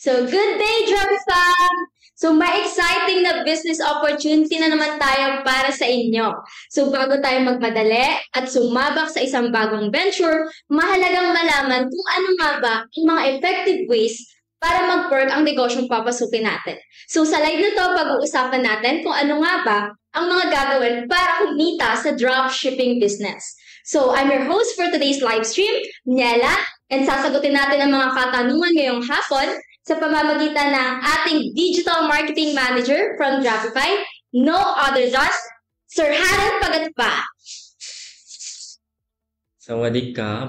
So, good day, Joby Fam! So, may exciting na business opportunity na naman tayo para sa inyo. So, bago tayo magmadali at sumabak sa isang bagong venture, mahalagang malaman kung ano nga ba ang mga effective ways para mag-work ang negosyong papasukin natin. So, sa live na to, pag-uusapan natin kung ano nga ba ang mga gagawin para kumita sa dropshipping business. So, I'm your host for today's live stream, Niela, and sasagutin natin ang mga katanungan ngayong hapon sa pamamagitan ng ating Digital Marketing Manager from Dropify, no other than Sir Haran Pagatpa. Sawadee ka.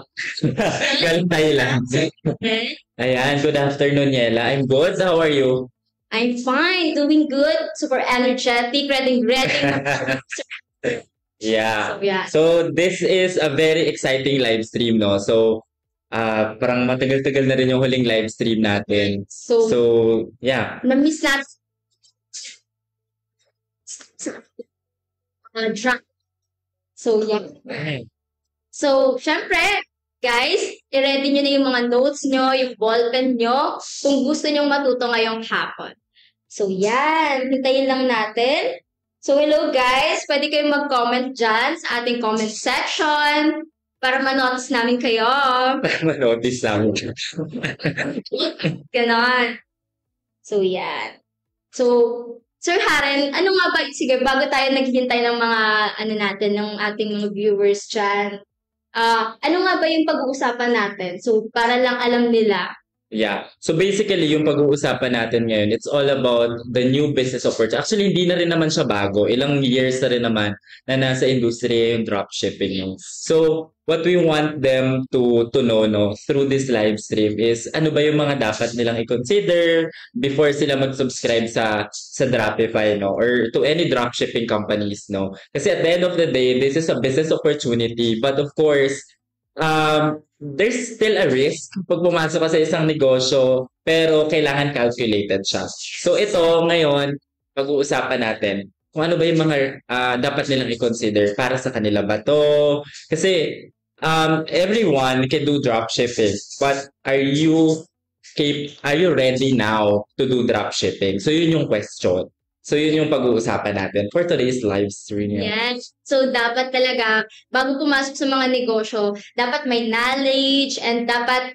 Galing Thailand. Ayan, good afternoon, Niela. I'm good. How are you? I'm fine, doing good, super energetic, ready. Yeah. So this is a very exciting live stream, no? So parang matagal-tagal na rin yung huling live stream natin. So yeah. Na-miss natin. So, yeah. So, syempre, guys, i-ready nyo na yung mga notes nyo, yung ballpen nyo, kung gusto nyo matuto ngayong hapon. So, yan. Hintayin lang natin. So, hello guys. Pwede kayong mag-comment dyan sa ating comment section para ma-notice namin kayo. Ma-notice namin. Ganon. So, yan. So, Sir Haran, ano nga ba, sige, bago tayo naghihintay ng mga, ng ating mga viewers dyan, ano nga ba yung pag-uusapan natin? So, para lang alam nila. Yeah. So basically, yung pag-uusapan natin ngayon, it's all about the new business opportunity. Actually, hindi na rin naman siya bago. Ilang years na rin naman na nasa industriya yung dropshipping. No? So, what we want them to know no, through this live stream is ano ba yung mga dapat nilang i-consider before sila mag-subscribe sa Dropify no, or to any dropshipping companies. No? Kasi at the end of the day, this is a business opportunity. But of course, there's still a risk pag pumasok ka sa isang negosyo, pero kailangan calculated siya. So ito, ngayon, pag-uusapan natin kung ano ba yung mga dapat nilang i-consider para sa kanila ba to. Kasi everyone can do dropshipping, but are you ready now to do dropshipping? So yun yung question. So, yun yung pag-uusapan natin for today's live stream. Yes. So, dapat talaga, bago pumasok sa mga negosyo, dapat may knowledge and dapat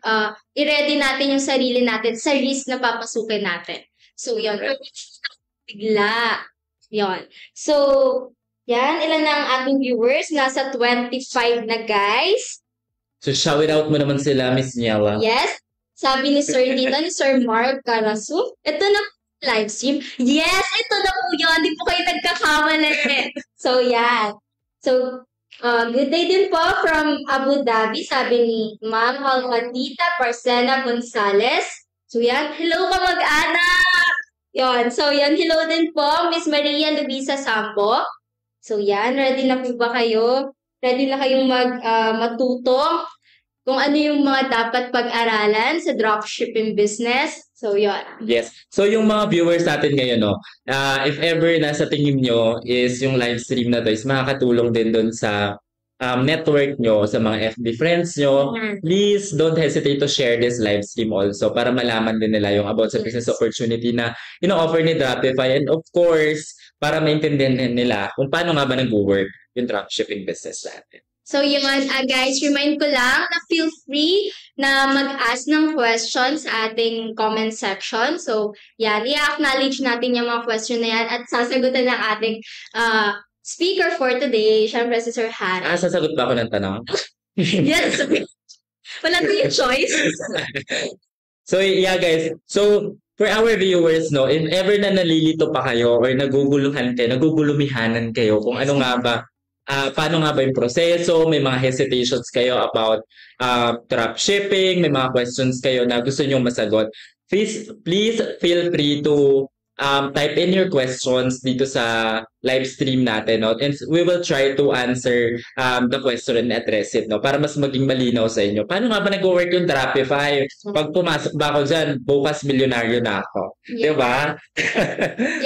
i-ready natin yung sarili natin sa risk na papasukin natin. So, yun. Bigla. Yun. So, yan. Ilan na ang ating viewers? Nasa 25 na, guys. So, shout out mo naman sila, Miss Niela. Yes. Sabi ni Sir dito, ni Sir Mark Carasu. Ito na live stream. Yes, ito na po yun. Hindi po kayo nagkakamali. So, yan. So, good day din po from Abu Dhabi. Sabi ni Ma'am Halmatita Parcena Gonzales. So, yan. Hello ka mag-anak! Yan. So, yan. Hello din po, Miss Maria Luisa Sambo. So, yan. Ready na po ba kayo? Ready na kayong matuto kung ano yung mga dapat pag-aralan sa dropshipping business? So, yun. Yes. So, yung mga viewers natin ngayon, no, if ever nasa tingin nyo is yung live stream na to is makakatulong din dun sa network nyo, sa mga FB friends nyo, please don't hesitate to share this live stream also para malaman din nila yung about sa business opportunity na ino-offer ni Dropify. And of course, para maintindihan nila kung paano nga ba nag-work yung dropshipping business natin. So yun, guys, remind ko lang na feel free na mag-ask ng questions sa ating comment section. So, yan, i-acknowledge natin yung mga question na yan at sasagutan ng ating speaker for today, syempre si Sir Haran. Sasagot ba ako ng tanong? Yes. Wala ko yung choice. So, yeah, guys. So, for our viewers, no, if ever na nalilito pa kayo or nagugulumihanan kayo kung ano nga ba, paano nga ba yung proseso, may mga hesitations kayo about dropshipping, may mga questions kayo na gusto nyo masagot, please feel free to type in your questions dito sa live stream natin, no? And we will try to answer the question and address it, no? Para mas maging malinaw sa inyo. Paano nga ba nag-work yung Dropify? Pag pumasok ba ako dyan, bukas milyonaryo na ako. Yeah. Diba?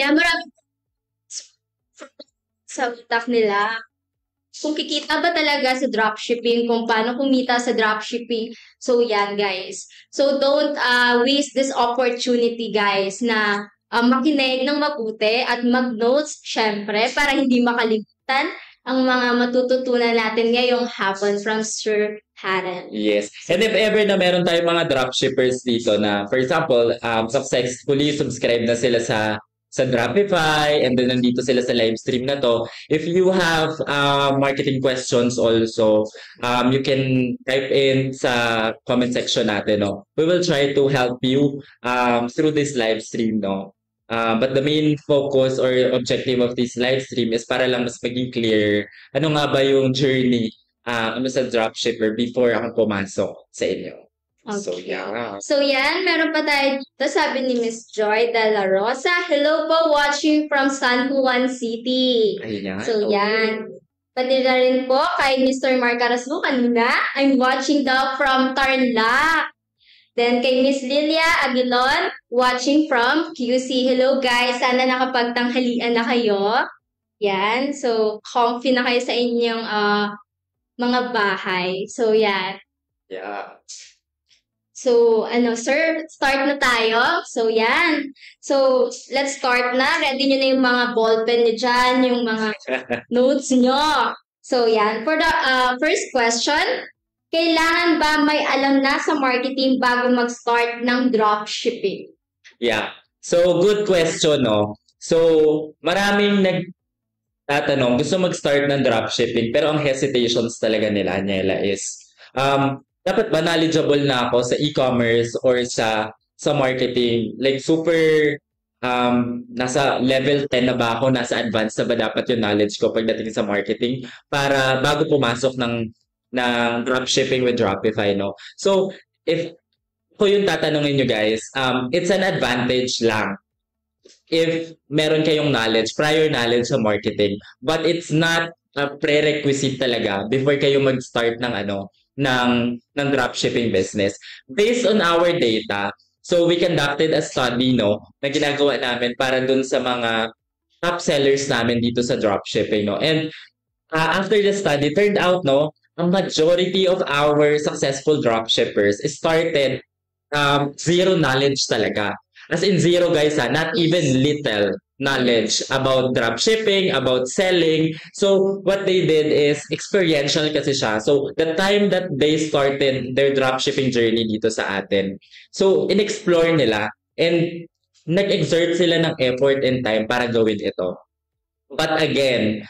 Yeah, marami sa utak nila. kung kikita ba talaga sa dropshipping, kung paano kumita sa dropshipping. So, yan, guys. So, don't waste this opportunity, guys, na makinig ng mabuti at mag-notes, syempre, para hindi makalimutan ang mga matututunan natin ngayong hapon from Sir Haran. Yes. And if ever na meron tayong mga dropshippers dito na, for example, successfully subscribe na sila sa Dropify, and then nandito sila sa live stream na to. If you have marketing questions also, you can type in sa comment section natin, no? We will try to help you through this live stream, no? But the main focus or objective of this live stream is para lang mas maging clear ano nga ba yung journey sa dropshipper before ako pumasok sa inyo. So, Okay. yeah. So, yan. Meron pa tayo dito. Sabi ni Miss Joy de la Rosa. Hello po, watching from San Juan City. Ayan. So, yan. Pati na rin po kay Mr. Mark Caraslo kanina. I'm watching daw from Tarlac. Then kay Miss Lilia Aguilon, watching from QC. Hello guys, sana nakapagtanghalian na kayo. Yan. So, comfy na kayo sa inyong mga bahay. So, yan. Yeah. So, sir, start na tayo. So, yan. So, let's start na. Ready nyo na yung mga ballpen nyo dyan, yung mga notes nyo. So, yan. For the first question, kailangan ba may alam na sa marketing bago mag-start ng dropshipping? Yeah. So, good question, no? So, maraming nagtatanong, gusto mag-start ng dropshipping, pero ang hesitations talaga nila, Niela, is, dapat ba knowledgeable na ako sa e-commerce or sa marketing? Like, super, nasa level 10 na ba ako, nasa advanced na ba dapat yung knowledge ko pagdating sa marketing para bago pumasok ng dropshipping with Dropify, no? So, if ko yung tatanungin nyo guys, it's an advantage lang if meron kayong knowledge, prior knowledge sa marketing, but it's not a prerequisite talaga before kayo mag-start ng dropshipping business. Based on our data, so we conducted a study, no, na ginagawa namin para dun sa mga top sellers namin dito sa dropshipping, no? And after the study, turned out, no, a majority of our successful dropshippers started zero knowledge talaga. As in zero, guys, not even little knowledge about dropshipping, about selling. So, what they did is experiential kasi siya. So, the time that they started their dropshipping journey dito sa atin, so, in-explore nila and nag-exert sila ng effort and time para gawin ito. But again,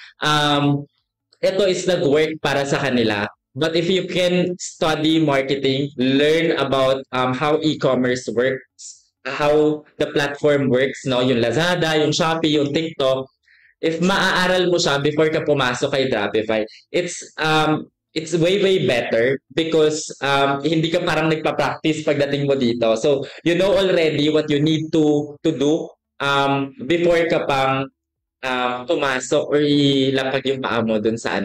ito is nag-work para sa kanila. But if you can study marketing, learn about how e-commerce works, how the platform works, no, yung Lazada, yung Shopee, yung TikTok, if maaaral mo siya before ka pumasok kay Dropify, it's way better because hindi ka parang nagpa-practice pagdating mo dito. So, you know already what you need to do before ka pang pumasok or ilapag yung paa mo dun sa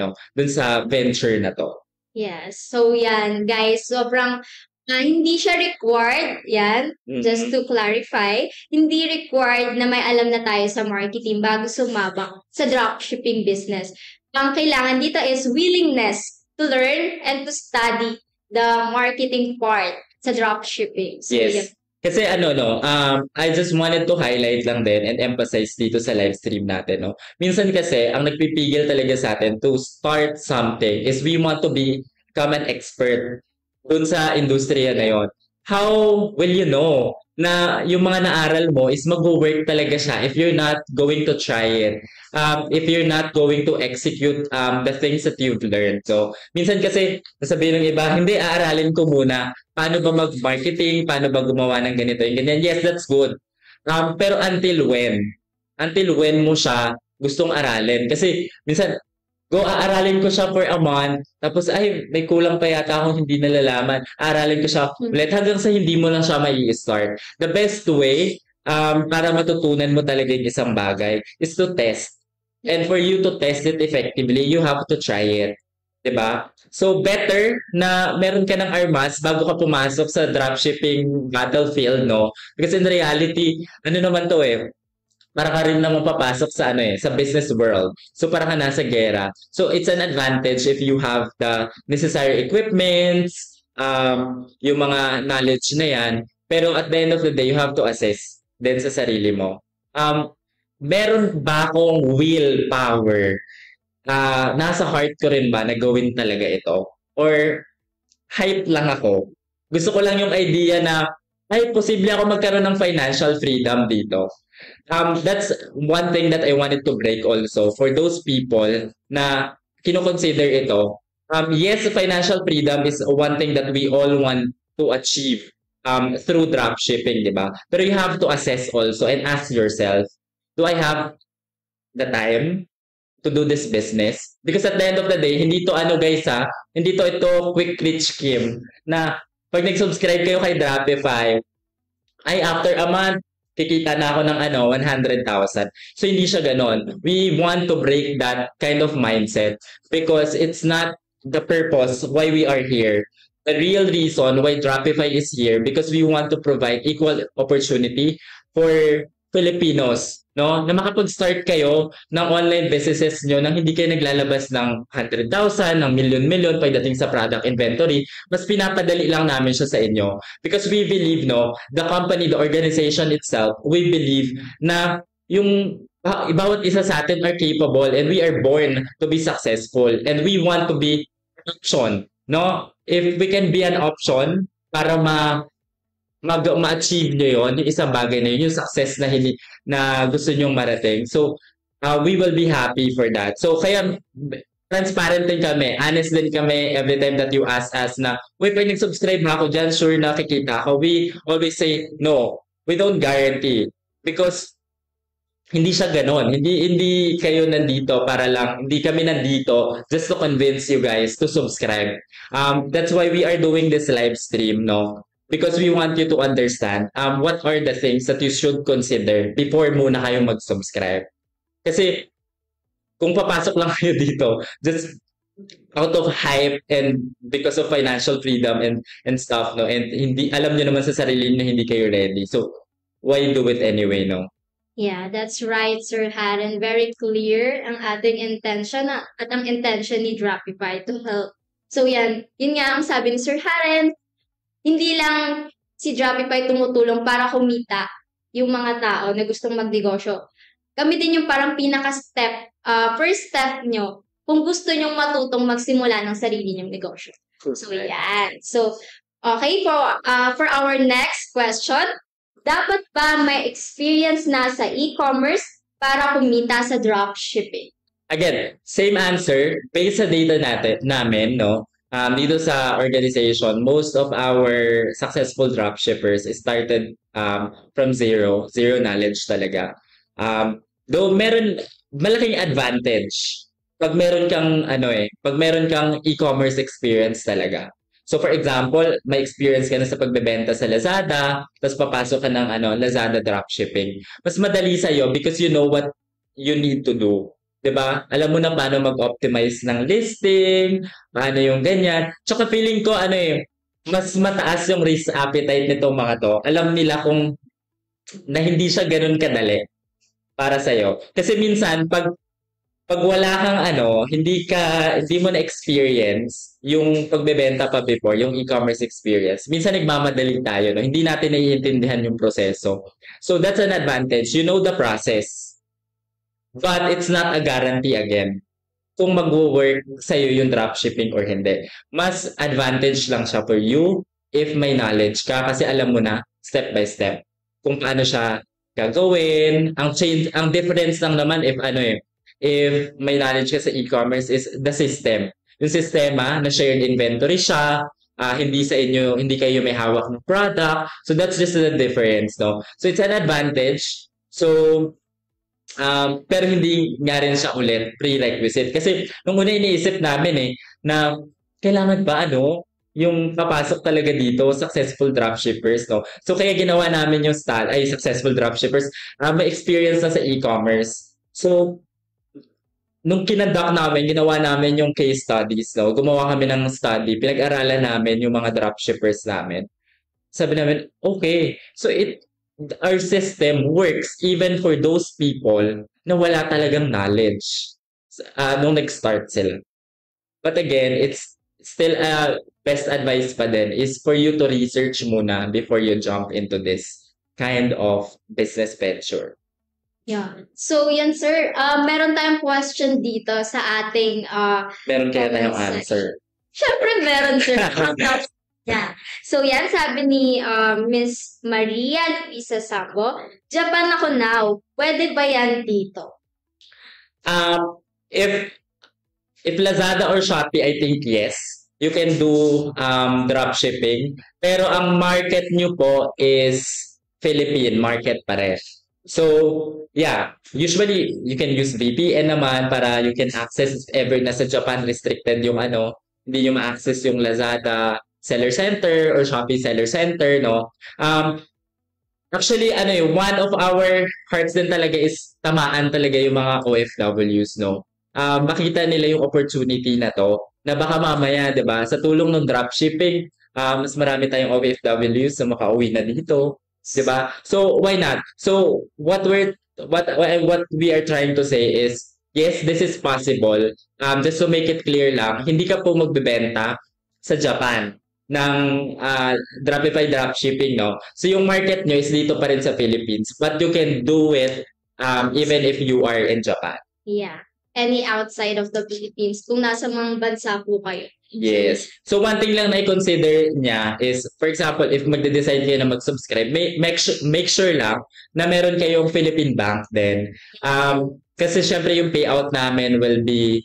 venture na to. Yes. So, yan, guys. Sobrang hindi siya required, yan, just to clarify, hindi required na may alam na tayo sa marketing bago sumabak sa dropshipping business. Ang kailangan dito is willingness to learn and to study the marketing part sa dropshipping. So, Yes. yan. Kasi I just wanted to highlight lang din and emphasize dito sa live stream natin, no? Minsan kasi, ang nagpipigil talaga sa atin to start something is we want to become an expert dun sa industriya na yon. How will you know na yung mga naaral mo is mag-work talaga siya if you're not going to try it? If you're not going to execute the things that you've learned. So, minsan kasi, nasabihin ng iba, hindi, aaralin ko muna paano ba mag-marketing, paano ba gumawa ng ganito, yung ganyan. Yes, that's good. Pero until when? Until when mo siya gustong aralin? Kasi, minsan, aaralin ko siya for a month, tapos ay, may kulang pa yata akong hindi nalalaman. Aaralin ko siya ulit hanggang sa hindi mo lang siya mai-start. The best way para matutunan mo talaga yung isang bagay is to test. And for you to test it effectively, you have to try it. Diba? So, better na meron ka ng armas bago ka pumasok sa dropshipping battlefield, no? Because in reality, ano naman to para ka rin naman papasok sa sa business world. So para ka nasa gera. So it's an advantage if you have the necessary equipments, yung mga knowledge na yan. Pero at the end of the day, you have to assess din sa sarili mo. Meron ba akong willpower? Nasa heart ko rin ba na gawin talaga ito? Or hype lang ako? Gusto ko lang yung idea na ay, posible ako magkaroon ng financial freedom dito. That's one thing that I wanted to break also for those people na kino-consider ito. Yes, financial freedom is one thing that we all want to achieve through dropshipping, di ba? Pero you have to assess also and ask yourself, do I have the time to do this business? Because at the end of the day, hindi to guys hindi to ito quick rich scheme na pag nag-subscribe kayo kay Dropify, ay after a month, kikita na ako ng 100,000. So hindi siya ganon. We want to break that kind of mindset because it's not the purpose why we are here. The real reason why Dropify is here because we want to provide equal opportunity for Filipinos, no? Na makapag-start kayo ng online businesses nyo nang hindi kayo naglalabas ng 100,000, ng milyon-milyon pagdating sa product inventory. Mas pinapadali lang namin siya sa inyo. Because we believe, no, the company, the organization itself, we believe na yung bawat isa sa atin are capable and we are born to be successful and we want to be an option, no? If we can be an option para ma-achieve nyo yun, yung isang bagay na yun, yung success na gusto nyong marating. So, we will be happy for that. So, kaya transparent din kami, honest din kami every time that you ask us na, wait, pag nag-subscribe na ako dyan, sure na kikita ako. We always say, no, we don't guarantee. Because, hindi siya ganon. Hindi kayo nandito para lang, hindi kami nandito just to convince you guys to subscribe. That's why we are doing this live stream, no? Because we want you to understand what are the things that you should consider before muna kayong mag-subscribe. Kasi kung papasok lang kayo dito, just out of hype and because of financial freedom and stuff, no? And hindi alam niyo naman sa sarili niyo hindi kayo ready. So, why do it anyway, no? Yeah, that's right, Sir Haran. Very clear ang ating intention at ang intention ni Dropify to help. So yan, yun nga ang sabi ni Sir Haran, hindi lang si Dropify tumutulong para kumita yung mga tao na gustong magnegosyo. Kami din yung parang pinaka-step, first step nyo kung gusto nyong matutong magsimula ng sarili nyong negosyo. So, yan. So, okay, for our next question, dapat ba may experience na sa e-commerce para kumita sa dropshipping? Again, same answer. Based sa data namin, no? Dito sa organization, most of our successful dropshippers started from zero knowledge talaga. Though malaking advantage pag meron kang e-commerce experience talaga. So for example, may experience ka na sa pagbebenta sa Lazada, tapos papasok ka ng Lazada dropshipping. Mas madali sa'yo because you know what you need to do. 'Di ba? Alam mo na paano mag-optimize ng listing, paano yung ganyan. Tsaka feeling ko mas mataas yung risk appetite nitong mga to. Alam nila na hindi siya ganoon kadali para sa iyo. Kasi minsan pag wala kang hindi mo na experience yung pagbebenta pa before, yung e-commerce experience. Minsan nagmamadali tayo, no? Hindi natin naiintindihan yung proseso. So that's an advantage. You know the process. But it's not a guarantee again kung mag-work sa'yo yung dropshipping or hindi. Mas advantage lang siya for you if may knowledge ka kasi alam mo na step by step kung paano siya gagawin. Ang difference lang naman if may knowledge ka sa e-commerce is the system. Yung sistema na shared inventory siya, hindi kayo may hawak ng product. So that's just the difference, no? So it's an advantage. So pero hindi nga rin siya ulit prerequisite. Kasi nung una iniisip namin na kailangan ba yung papasok talaga dito, successful dropshippers, no? So kaya ginawa namin yung successful dropshippers, may experience na sa e-commerce. So nung kinonduct namin, ginawa namin yung case studies, no? Gumawa kami ng study, pinag-aralan namin yung mga dropshippers namin. Sabi namin, okay, so our system works even for those people na wala talagang knowledge nung nag-start sila. But again, it's still best advice pa din is for you to research muna before you jump into this kind of business venture. Yeah. So, yan sir, meron tayong question dito sa ating Meron kaya tayong comment answer. Siyempre meron sir. Yeah. So, yan, sabi ni Miss Maria Luisa Sambo, Japan ako now. Pwede ba yan dito? If Lazada or Shopee, I think yes. You can do drop shipping. Pero ang market nyo po is Philippine market pare. So, yeah. Usually, you can use VPN naman para you can access if ever nasa Japan restricted yung hindi nyo ma-access yung Lazada Seller Center or Shopee Seller Center, no? Actually, one of our hearts din talaga is tamaan talaga yung mga OFWs, no? Makita nila yung opportunity na to na baka mamaya, 'di ba, sa tulong ng dropshipping, mas marami tayong OFWs na makauwi na dito, 'di ba? So why not? So what we are trying to say is yes, this is possible. Just to make it clear lang, hindi ka po magbebenta sa Japan ng Dropify dropshipping, no? So yung market nyo is dito pa rin sa Philippines, but you can do it even if you are in Japan. Yeah. Any outside of the Philippines, kung nasa mga bansa po kayo. Yes. So one thing lang na i-consider niya is, for example, if magde-decide kayo na mag-subscribe, make sure lang na meron kayong Philippine bank din. Kasi syempre yung payout namin will be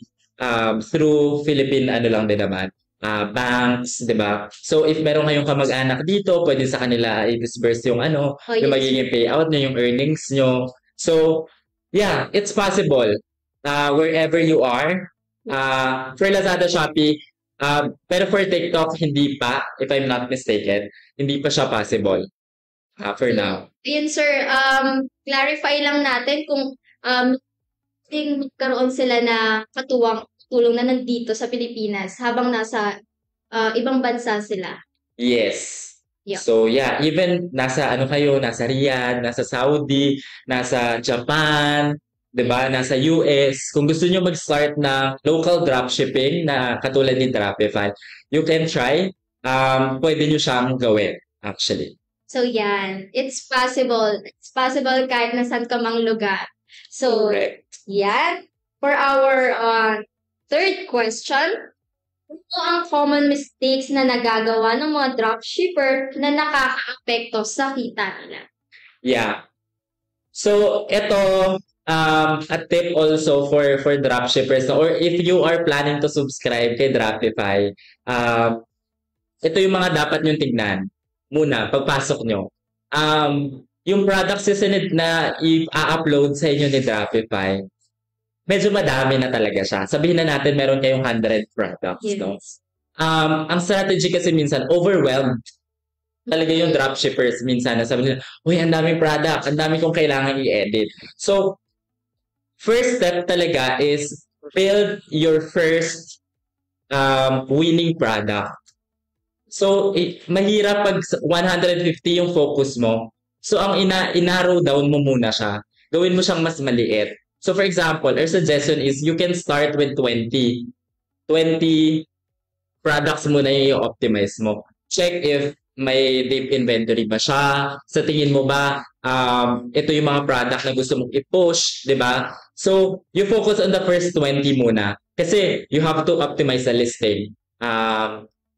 through Philippine lang din naman. Banks, 'di ba? So if meron kayong kamag-anak dito, pwede sa kanila i-disburse yung yung magiging payout niyo, yung earnings niyo. So, yeah, it's possible. Wherever you are, for Lazada, Shopee, pero for TikTok, hindi pa, if I'm not mistaken, hindi pa siya possible for now. Yun, sir. Clarify lang natin kung magkaroon sila na tulong na nandito sa Pilipinas habang nasa ibang bansa sila. Yes. Yeah. So yeah, even nasa nasa Riyadh, nasa Saudi, nasa Japan, 'di ba? Nasa US, kung gusto niyo mag-start na local dropshipping na katulad ni Dropify, you can try. Pwede niyo siyang gawin actually. So yan, it's possible. It's possible kahit nasan ka mang lugar. So, correct. Yan. For our third question, ano ang common mistakes na nagagawa ng mga dropshipper na nakaka-apekto sa kita nila? Yeah. So, ito a tip also for dropshippers, or if you are planning to subscribe kay Dropify, ito yung mga dapat nyong tignan muna pagpasok nyo. Yung products na i-upload sa inyo ni Dropify, medyo madami na talaga siya. Sabihin na natin meron kayong 100 products, yes. No? Ang strategy kasi minsan, overwhelmed talaga yung dropshippers minsan. Sabi nila, uy, ang daming product, ang dami kong kailangan i-edit. So, first step talaga is build your first winning product. So, mahirap pag 150 yung focus mo. So, ang inarrow down mo muna siya. Gawin mo siyang mas maliit. So, for example, our suggestion is you can start with 20. 20 products muna yung optimize mo. Check if may deep inventory ba siya. Sa tingin mo ba, ito yung mga product na gusto mong i-push, di ba? So, you focus on the first 20 muna. Kasi you have to optimize the listing.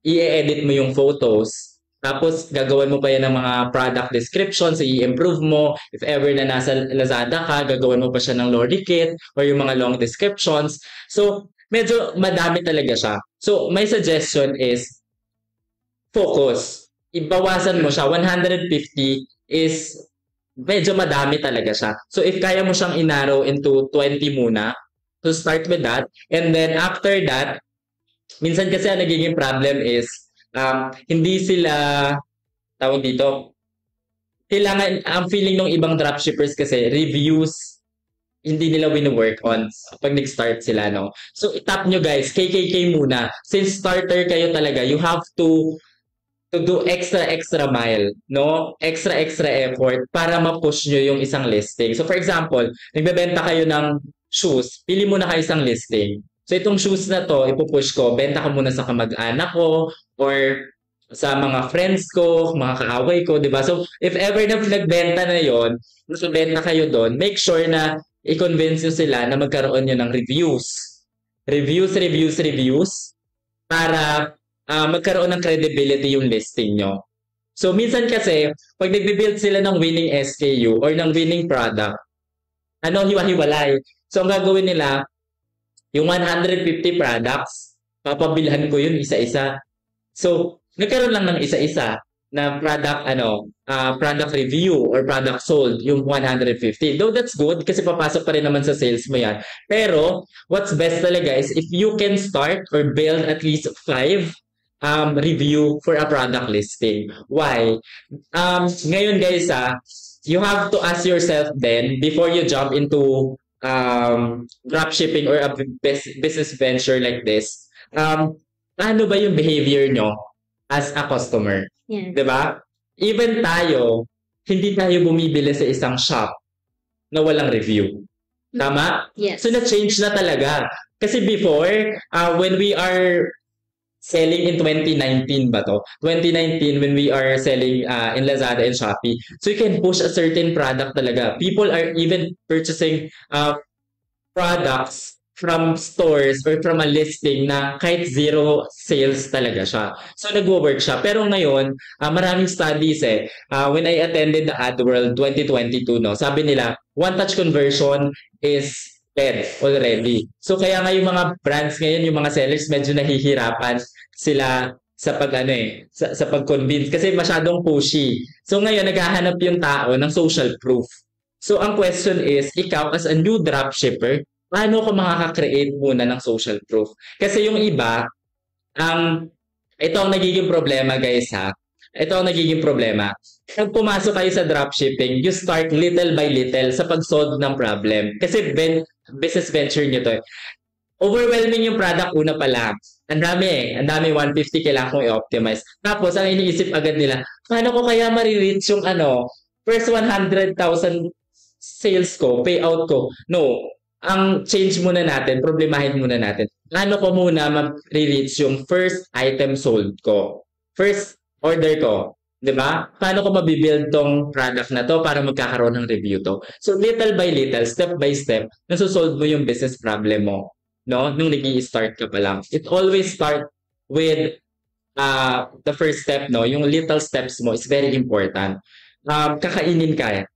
I-edit mo yung photos. Tapos, gagawin mo pa yan ng mga product descriptions, i-improve mo. If ever na nasa Lazada ka, gagawin mo pa siya ng lorikit or yung mga long descriptions. So, medyo madami talaga siya. So, my suggestion is focus. Ibawasan mo siya. 150 is medyo madami talaga siya. So, if kaya mo siyang inarrow into 20 muna, to start with that. And then, after that, minsan kasi ang nagiging problem is hindi sila tawag dito. Kailangan, ang feeling ng ibang dropshippers kasi, reviews, hindi nila wino-work on pag nag-start sila, no? So, itap nyo guys, KKK muna. Since starter kayo talaga, you have to to do extra mile, no? Extra effort para ma-push nyo yung isang listing. So for example, nagbebenta kayo ng shoes, pili muna kayo isang listing. So itong shoes na to, ipupush ko, benta ko muna sa kamag-anak ko or sa mga friends ko, mga kaaway ko, di ba? So if ever na nagbenta na yon, nagbenta kayo doon, make sure na i-convince nyo sila na magkaroon nyo ng reviews. Reviews para magkaroon ng credibility yung listing nyo. So, minsan kasi, pag nagbe-build sila ng winning SKU or ng winning product, hiwa-hiwalay. So, ang gagawin nila, yung 150 products, papabilhan ko yun isa-isa. So, nagkaroon lang ng isa-isa na product review or product sold, yung 150. Though that's good kasi papasok pa rin naman sa sales mo yan. Pero, what's best talaga is if you can start or build at least 5 review for a product listing. Why? Ngayon guys, you have to ask yourself then, before you jump into dropshipping or a business venture like this, ano ba yung behavior nyo as a customer? Yeah. Diba? Even tayo, hindi tayo bumibili sa isang shop na walang review. Tama? Yes. So, na-change na talaga. Kasi before, when we are selling in 2019 ba to? 2019 when we are selling in Lazada and Shopee. So, you can push a certain product talaga. People are even purchasing products from stores or from a listing na kahit zero sales talaga siya. So, nag-work siya. Pero ngayon, maraming studies when I attended the AdWorld 2022, no, sabi nila, one-touch conversion is dead already. So, kaya nga yung mga brands ngayon, yung mga sellers, medyo nahihirapan sila sa sa pag-convince kasi masyadong pushy. So, ngayon, naghahanap yung tao ng social proof. So, ang question is, ikaw as a new dropshipper, paano ko makaka-create muna ng social proof? Kasi yung iba, ito ang nagiging problema guys ha. Ito ang nagiging problema. Pag pumasok kayo sa dropshipping, you start little by little sa pag-solve ng problem. Kasi business venture nyo to. Overwhelming yung product una pa lang. Ang dami 150 kailangan kong i-optimize. Tapos, ang iniisip agad nila, paano ko kaya ma-reach yung first 100,000 sales ko, payout ko? No. Ang change muna natin, problemahin muna natin. Paano ko muna ma-reach yung first item sold ko? First order ko. Diba? Paano ko mabibuild tong product na to para magkakaroon ng review to? So, little by little, step by step, nasusolve mo yung business problem mo. No? Nung nag-i-start ka pa lang. It always start with the first step, no? Yung little steps mo is very important. Kakainin ka.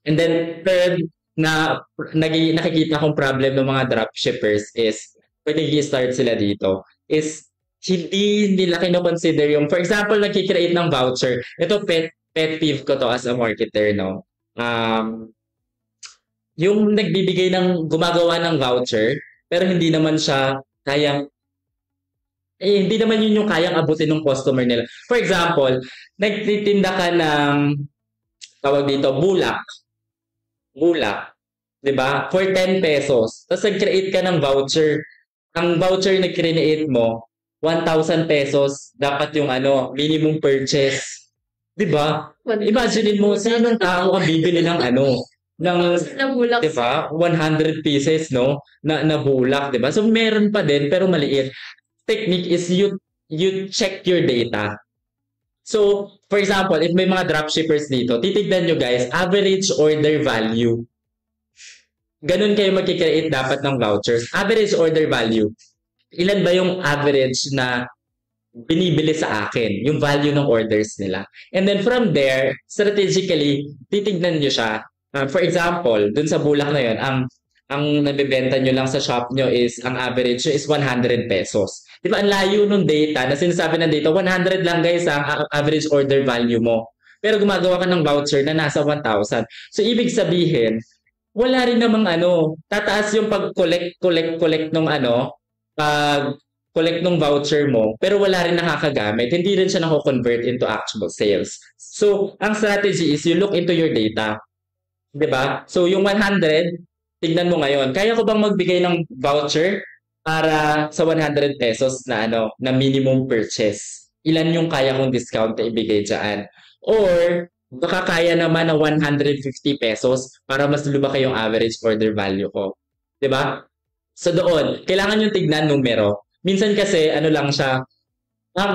And then, third, na nakikita kong problem ng mga dropshippers is when nag-start sila dito is hindi nila kino-consider yung, for example, nagki-create ng voucher. Ito pet peeve ko to as a marketer, no? Yung nagbibigay gumagawa ng voucher pero hindi naman siya kayang hindi naman yun yung kayang abutin ng customer nila. For example, nagtitinda ka ng tawag dito, bulak, 'di ba? For 10 pesos. Tapos nag-create ka ng voucher. Ang voucher na create mo, 1,000 pesos dapat yung minimum purchase. 'Di ba? Imagine mo sinong tao ang bibili ng ng bulak, 'di ba? 100 pieces no na bulak, 'di ba? So meron pa din pero maliit. Technique is you check your data. So, for example, if may mga dropshippers dito, titignan nyo guys, average order value. Ganun kayo magkikreate dapat ng vouchers. Average order value. Ilan ba yung average na binibili sa akin? Yung value ng orders nila. And then from there, strategically, titignan nyo siya. For example, dun sa bulak na yun, ang nabibenta nyo lang sa shop nyo is, ang average nyo is 100 pesos. Di ba, ang layo ng data, na sinasabi ng data, 100 lang guys ang average order value mo. Pero gumagawa ka ng voucher na nasa 1,000. So, ibig sabihin, wala rin namang tataas yung pag-collect nung pag-collect nung voucher mo, pero wala rin nakakagamit. Hindi rin siya nako-convert into actual sales. So, ang strategy is you look into your data. Di ba? So, yung 100, tignan mo ngayon, kaya ko bang magbigay ng voucher para sa 100 pesos na na minimum purchase? ilan yung kaya kong discount na ibigay dyan. Or, baka kaya naman na 150 pesos para mas lumaki yung average order value ko. 'Di ba? So doon, kailangan yung tignan numero. Minsan kasi, ano lang siya,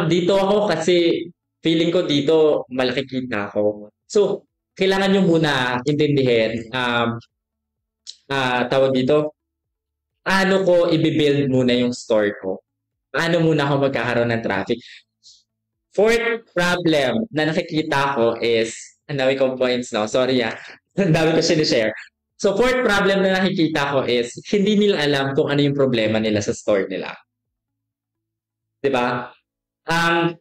dito ako kasi feeling ko dito malaki kita ko. So, kailangan nyo muna intindihin, tawag dito, paano ko i-build muna yung store ko? Paano muna ako magkakaroon ng traffic? Fourth problem na nakikita ko is, ang dami kong points, no? Sorry ang dami ko sinishare. So, fourth problem na nakikita ko is, hindi nila alam kung ano yung problema nila sa store nila. 'Di ba? Ang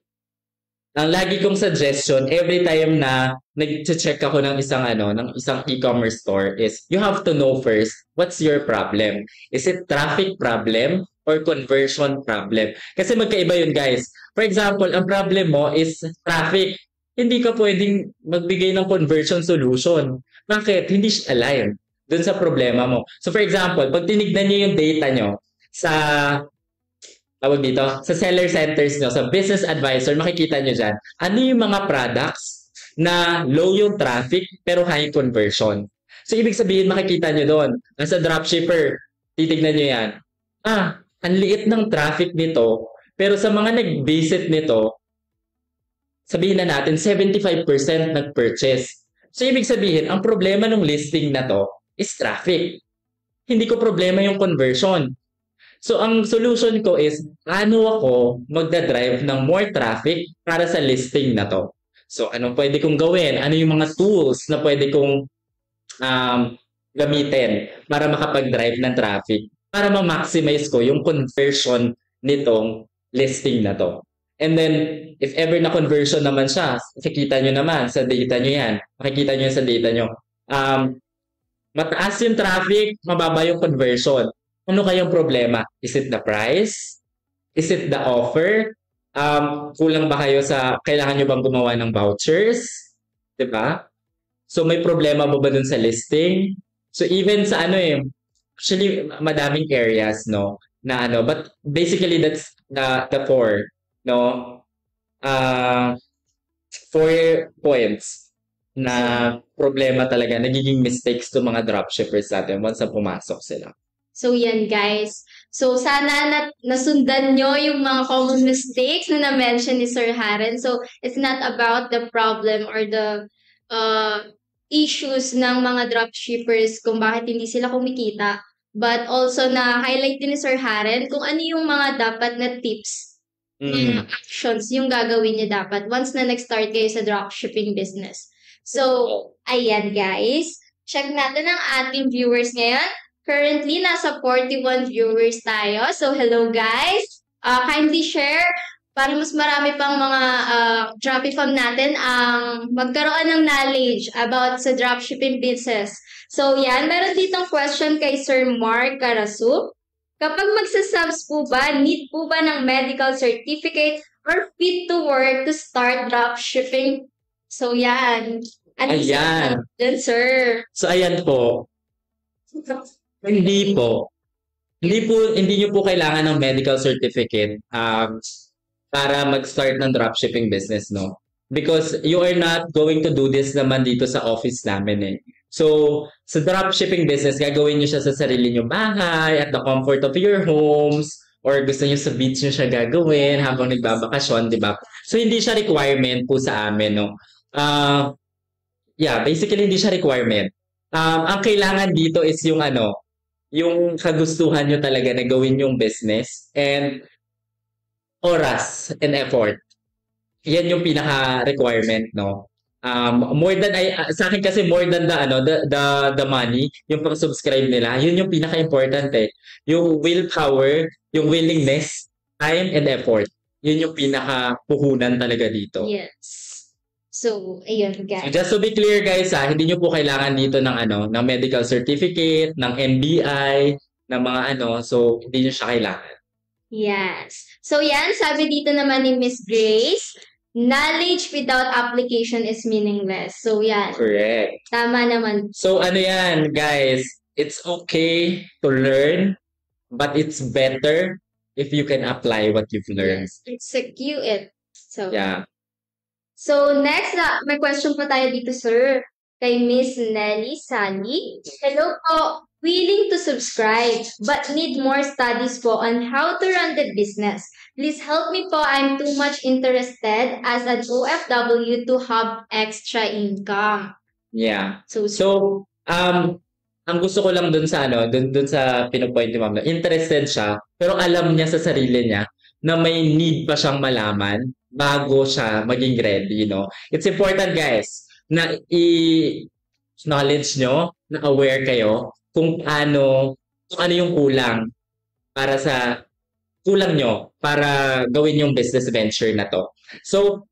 lagi kong suggestion every time na nag-check ako ng isang e-commerce store is you have to know first what's your problem. Is it traffic problem or conversion problem? Kasi magkaiba yun, guys. For example, ang problem mo is traffic. Hindi ka pwedeng magbigay ng conversion solution. Bakit? Hindi siya align dun sa problema mo. So for example, pag tinignan niyo yung data nyo sa sa seller centers nyo, sa business advisor, makikita nyo dyan, ano yung mga products na low yung traffic pero high conversion. So, ibig sabihin, makikita nyo doon. Nasa dropshipper, titignan nyo yan. Ang liit ng traffic nito, pero sa mga nag-visit nito, sabihin na natin, 75% nag-purchase. So, ibig sabihin, ang problema ng listing na to is traffic. Hindi ko problema yung conversion. So, ang solution ko is, paano ako magdadrive ng more traffic para sa listing na to? So, anong pwede kong gawin? Ano yung mga tools na pwede kong gamitin para makapag-drive ng traffic? Para ma-maximize ko yung conversion nitong listing na to. And then, if ever na conversion naman siya, makikita nyo naman sa data nyo yan. Makikita nyo sa data nyo. Mataas yung traffic, mababa yung conversion. Ano kayong problema? Is it the price? Is it the offer? Kulang ba kayo sa, kailangan nyo bang gumawa ng vouchers? Diba? So, may problema ba dun sa listing? So, even sa actually, madaming areas, no? But basically, that's the four, no? 4 points na problema talaga, nagiging mistakes to mga dropshippers natin once na pumasok sila. So, yan guys. So, sana nasundan nyo yung mga common mistakes na na-mention ni Sir Haren. So, it's not about the problem or the issues ng mga dropshippers kung bakit hindi sila kumikita. But also, na-highlight din ni Sir Haren kung ano yung mga dapat na tips, actions yung gagawin niya dapat once na nag-start kayo sa dropshipping business. So, ayan guys. Check natin ang ating viewers ngayon. Currently, nasa 41 viewers tayo. So, hello guys! Kindly share para mas marami pang mga Dropifam natin ang magkaroon ng knowledge about sa dropshipping business. So, yan. Meron ditong question kay Sir Mark Carasu. Kapag magsasubs po ba, need po ba ng medical certificate or fit to work to start dropshipping? So, yan. Ayan. Sir. So, ayan po. Hindi nyo po kailangan ng medical certificate para mag-start ng dropshipping business, no? Because you are not going to do this naman dito sa office namin So, sa dropshipping business, gagawin nyo siya sa sarili nyo bahay, at the comfort of your homes, or gusto nyo sa beach nyo siya gagawin habang nagbabakasyon, di ba? So, hindi siya requirement po sa amin, no? Basically, hindi siya requirement. Ang kailangan dito is yung yung kagustuhan nyo talaga na gawin yung business and oras and effort. Yan yung pinaka-requirement, no? More than sa akin kasi more than the money, yung pang-subscribe nila, yun yung pinaka-important Yung willpower, yung willingness, time and effort. Yun yung pinaka-puhunan talaga dito. Yes. So, ayun guys. So just to be clear guys, hindi nyo po kailangan dito ng ng medical certificate, ng NBI, ng mga so hindi nyo siya kailangan. Yes. So yan, sabi dito naman ni Miss Grace, knowledge without application is meaningless. So yan. Correct. Tama naman. So yan guys, it's okay to learn, but it's better if you can apply what you've learned. Yes, execute it. So, Yeah. so next, may question pa tayo dito, sir. Kay Miss Nelly Sally. Hello po. Willing to subscribe but need more studies po on how to run the business. Please help me po. I'm too much interested as an OFW to have extra income. Yeah. So, So, ang gusto ko lang dun sa dun sa pinupoint ni Ma'am, interested siya, pero alam niya sa sarili niya na may need pa siyang malaman bago siya maging ready, no? It's important, guys, na i-knowledge nyo, na aware kayo kung ano yung kulang para sa kulang nyo para gawin yung business venture na to. So,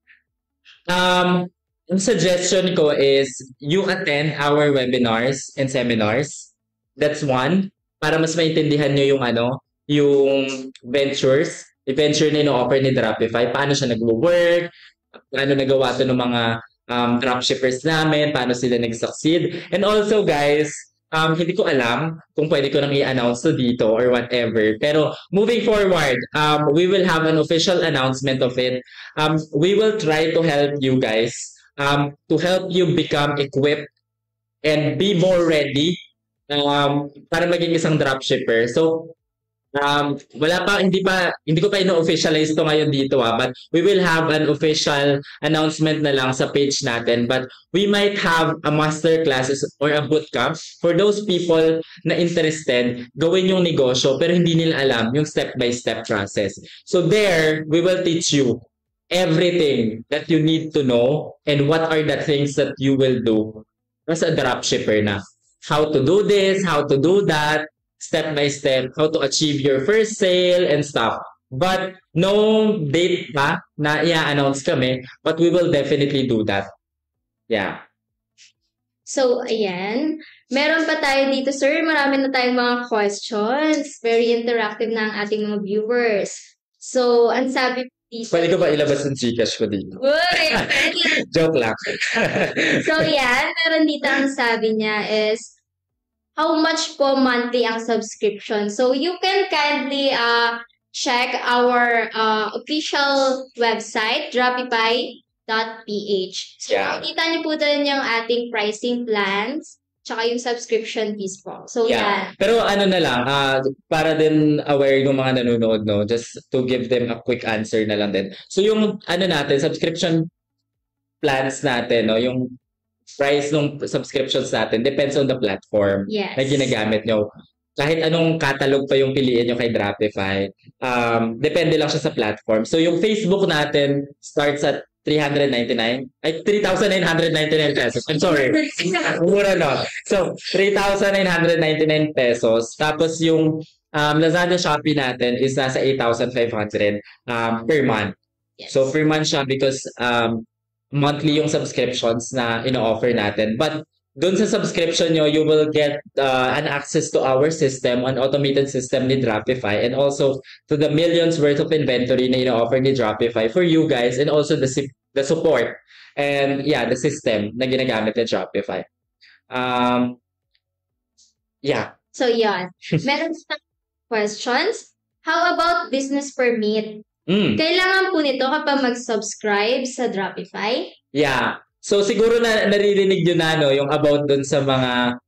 ang suggestion ko is you attend our webinars and seminars. That's one. Para mas maintindihan nyo yung ventures, venture na ino-offer ni Dropify, paano siya nag-work, paano nagawa to ng mga dropshippers namin, paano sila nag-succeed. And also, guys, hindi ko alam kung pwede ko nang i-announce to dito or whatever. Pero moving forward, we will have an official announcement of it. We will try to help you guys, to help you become equipped and be more ready para maging isang dropshipper. So, hindi ko pa ino-officialize to ngayon dito but we will have an official announcement na lang sa page natin, but we might have a master classes or a bootcamp for those people na interested gawin yung negosyo pero hindi nila alam yung step-by-step process. So there, we will teach you everything that you need to know and what are the things that you will do as a dropshipper na. How to do this, how to do that, step by step, how to achieve your first sale and stuff. But no date pa na i-announce kami, but we will definitely do that. Yeah. So, ayan. Meron pa tayo dito, sir. Marami na tayong mga questions. Very interactive na ang ating mga viewers. So, ang sabi dito... Pwede ko ba ilabas yung Gcash ko dito? Uy! Joke lang. So, yan. Meron dito ang sabi niya is, how much po monthly ang subscription? So, you can kindly check our official website, dropify.ph. So, makikita niyo po doon yung ating pricing plans, tsaka yung subscription fees po. So, yan. Pero ano na lang, para din aware yung mga nanonood, no? Just to give them a quick answer na lang din. So, yung natin, subscription plans natin, no? Yung price ng subscriptions natin depends on the platform na ginagamit nyo. Kahit anong catalog pa yung piliin nyo kay Dropify, depende lang siya sa platform. So, yung Facebook natin starts at 3,999 pesos. I'm sorry. Mura, no? So, 3,999 pesos. Tapos, yung Lazada Shopee natin is nasa 8,500 per month. Yes. So, per month siya because monthly yung subscriptions na ino-offer natin. But doon sa subscription nyo, you will get an access to our system, an automated system ni Dropify, and also to the millions worth of inventory na ino-offer ni Dropify for you guys, and also the support and the system na ginagamit ni Dropify. So, yan. Meron sa questions. How about business permit? Kailangan po nito kapag mag-subscribe sa Dropify? Yeah. So, siguro naririnig nyo na, no, yung about dun sa mga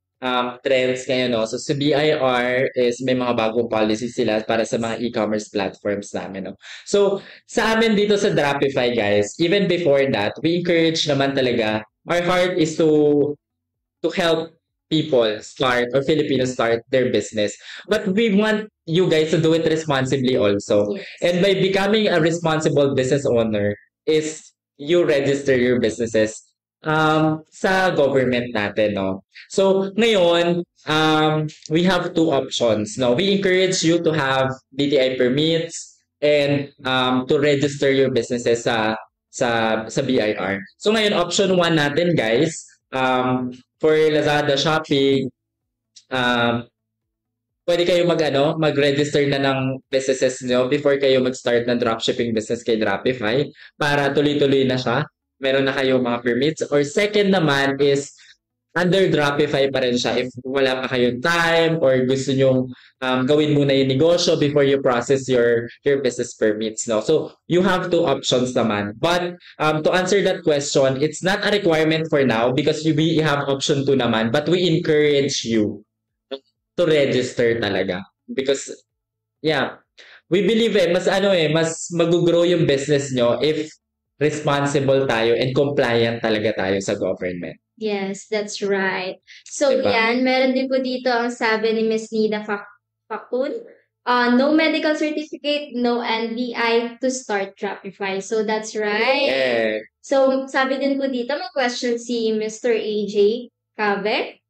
trends ngayon, no? So, sa BIR is may mga bagong policies sila para sa mga e-commerce platforms namin, no? So, sa amin dito sa Dropify, guys, even before that, we encourage naman talaga, our heart is to help people start or Filipinos start their business. But we want you guys to do it responsibly also. Yes. And by becoming a responsible business owner is you register your businesses sa government natin, no? So, ngayon, we have two options, no? We encourage you to have DTI permits and to register your businesses sa BIR. So, ngayon, option 1 natin, guys, for Lazada, Shopee, pwede kayo mag-register na ng businesses nyo before kayo mag-start ng dropshipping business kay Dropify para tuloy-tuloy na siya. Meron na kayo mga permits. Or second naman is under Dropify pa rin siya if wala pa kayong time or gusto nyong gawin muna yung negosyo before you process your business permits, no? So, you have two options naman. But to answer that question, it's not a requirement for now because we have option 2 naman, but we encourage you to register talaga. Because, yeah, we believe mas mag-grow yung business nyo if responsible tayo and compliant talaga tayo sa government. Yes, that's right. So, Diba? yan, meron din po dito ang sabi ni Miss Nida Fakun. No medical certificate, no NBI to start Shopify. So, that's right. Yeah. So, sabi din po dito, may question si Mr. AJ Cabe.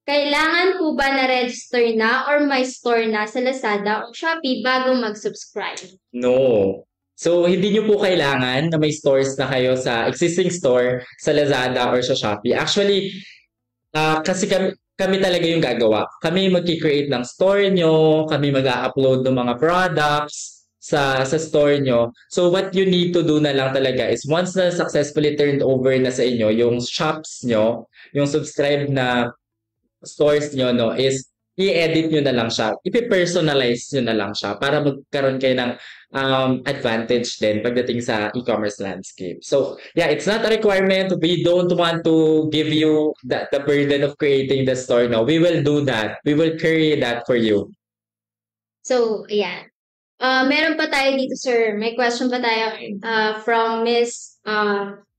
Kailangan po ba na-register na or may store na sa Lazada o Shopee bago mag-subscribe? No. So, hindi nyo po kailangan na may stores na kayo sa existing store sa Lazada or sa Shopee. Actually, kasi kami talaga yung gagawa. Kami mag-create ng store nyo, kami mag-upload ng mga products sa store nyo. So, what you need to do na lang talaga is once na successfully turned over na sa inyo, yung shops nyo, yung subscribe na stores nyo, no, is i-edit nyo na lang siya. I-personalize nyo na lang siya para magkaroon kayo ng advantage din pagdating sa e-commerce landscape. So, yeah, it's not a requirement. We don't want to give you the burden of creating the store. No, we will do that. We will carry that for you. So, ayan. Meron pa tayo dito, sir. May question pa tayo from Miss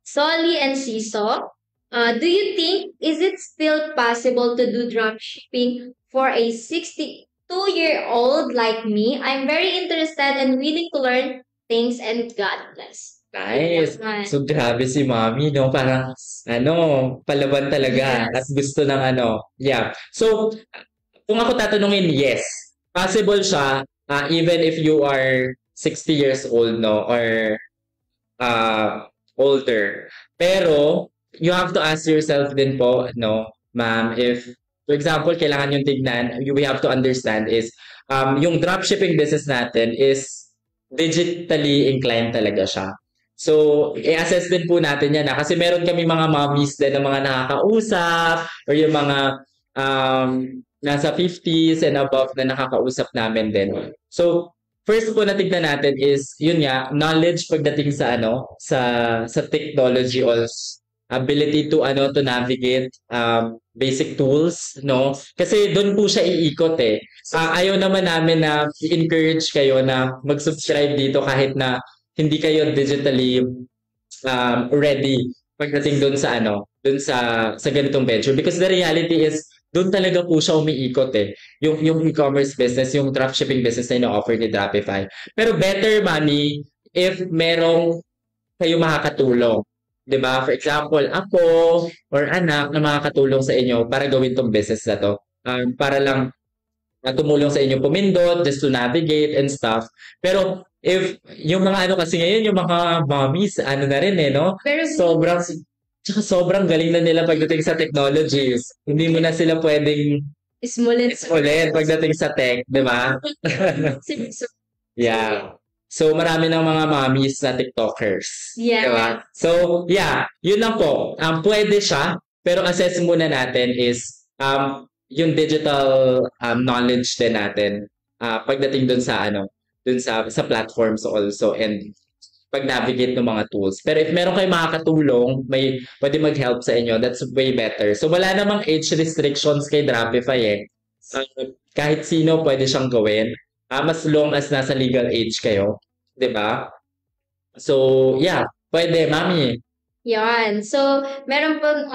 Solly and Ciso. Do you think, is it still possible to do dropshipping for a 62-year-old like me? I'm very interested and willing to learn things, and God bless. Nice. Naman. So, grabe si Mami, no? Parang, palaban talaga. Yes. At gusto ng Yeah. So, kung ako tatanungin, yes. Possible siya, even if you are 60 years old, no? Or older. Pero, you have to ask yourself din po, no, ma'am, if, for example, kailangan yung tignan, we have to understand is, yung dropshipping business natin is digitally inclined talaga siya. So, i-assess din po natin yan. Kasi meron kami mga mommies din na mga nakakausap or yung mga nasa 50s and above na nakakausap namin din. So, first po na tignan natin is, yun nga, knowledge pagdating sa sa technology also. Ability to navigate basic tools, no? Kasi doon po siya iikot eh. Ayaw naman namin na i-encourage kayo na mag-subscribe dito kahit na hindi kayo digitally ready pagdating doon sa doon sa ganitong venture, because the reality is doon talaga po siya umiikot eh. Yung e-commerce business, yung dropshipping business na ino-offer ni Dropify. Pero better, Mami, if merong kayo makakatulong. Diba? For example, ako or anak na makakatulong sa inyo para gawin tong business na to. Para lang tumulong sa inyo pumindot, just to navigate and stuff. Pero if yung mga kasi ngayon, yung mga mommies, na rin eh, no? Pero sobrang galing na nila pagdating sa technologies. Hindi mo na sila pwedeng ismulin pagdating sa tech, di ba? Yeah. So, marami ng mga mommies na TikTokers. Yeah. Diba? So, yeah. Yun lang po. Pwede siya. Pero assess muna natin is yung digital knowledge din natin pagdating dun sa sa platforms also and pag-navigate ng mga tools. Pero if meron kayong makakatulong, may pwede mag-help sa inyo, that's way better. So, wala namang age restrictions kay Dropify eh. Kahit sino pwede siyang gawin. Mas long as nasa legal age kayo. Diba? So, yeah. Pwede, Mami. Yan. So, meron pong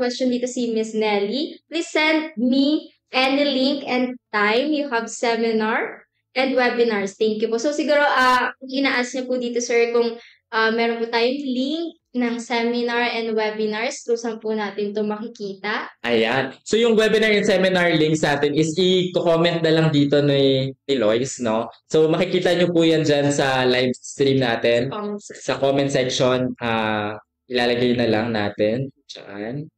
question dito si Miss Nelly. Please send me any link and time you have seminar and webinars. Thank you po. So, siguro, ina-ask niyo po dito, sir, kung meron po tayong link ng seminar and webinars, kung saan po natin ito makikita. Ayan. So, yung webinar and seminar links natin is i-comment na lang dito ni Lois, no? So, makikita nyo po yan dyan sa live stream natin. Sa comment section, ilalagay na lang natin. Diyan.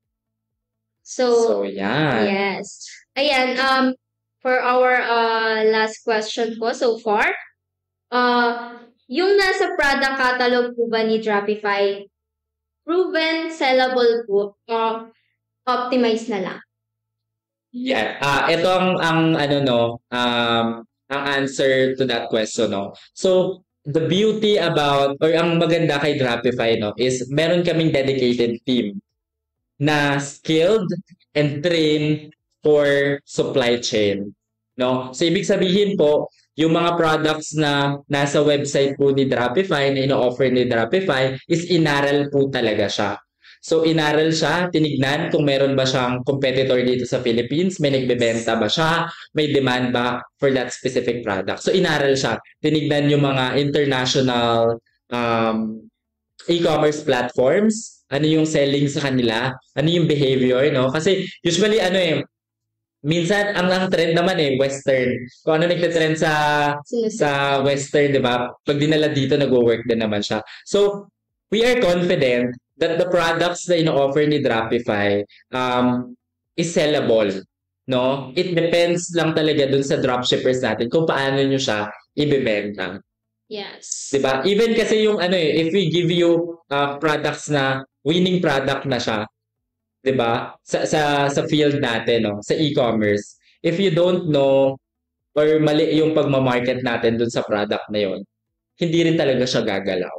So, yan. Yes. Ayan, for our last question po so far, yung nasa product catalog po ba ni Dropify, proven sellable po? optimize na lang. Yeah. Ito ang ano no, ang answer to that question no. So the beauty about or ang maganda kay Drapify no is meron kaming dedicated team na skilled and trained for supply chain. No? So ibig sabihin po, yung mga products na nasa website po ni Drapify, na ino-offer ni Drapify, is inaral po talaga siya. So inaral siya, tinignan kung meron ba siyang competitor dito sa Philippines, may nagbebenta ba siya, may demand ba for that specific product. So inaral siya, tinignan yung mga international e-commerce platforms, ano yung selling sa kanila, ano yung behavior, no? Kasi usually minsan ang trend naman western. Kung ano nagte-trend sa western, 'di ba? Pag dinala dito nagwo-work din naman siya. So, we are confident that the products na ino-offer ni Drapify is sellable, no? It depends lang talaga dun sa dropshippers natin kung paano nyo siya ibebenta. Yes. 'Di ba? Even kasi yung if we give you products na winning product na siya, 'di ba? Sa field natin, no, sa e-commerce. If you don't know or mali yung pagma-market natin dun sa product na yon, hindi rin talaga siya gagalaw.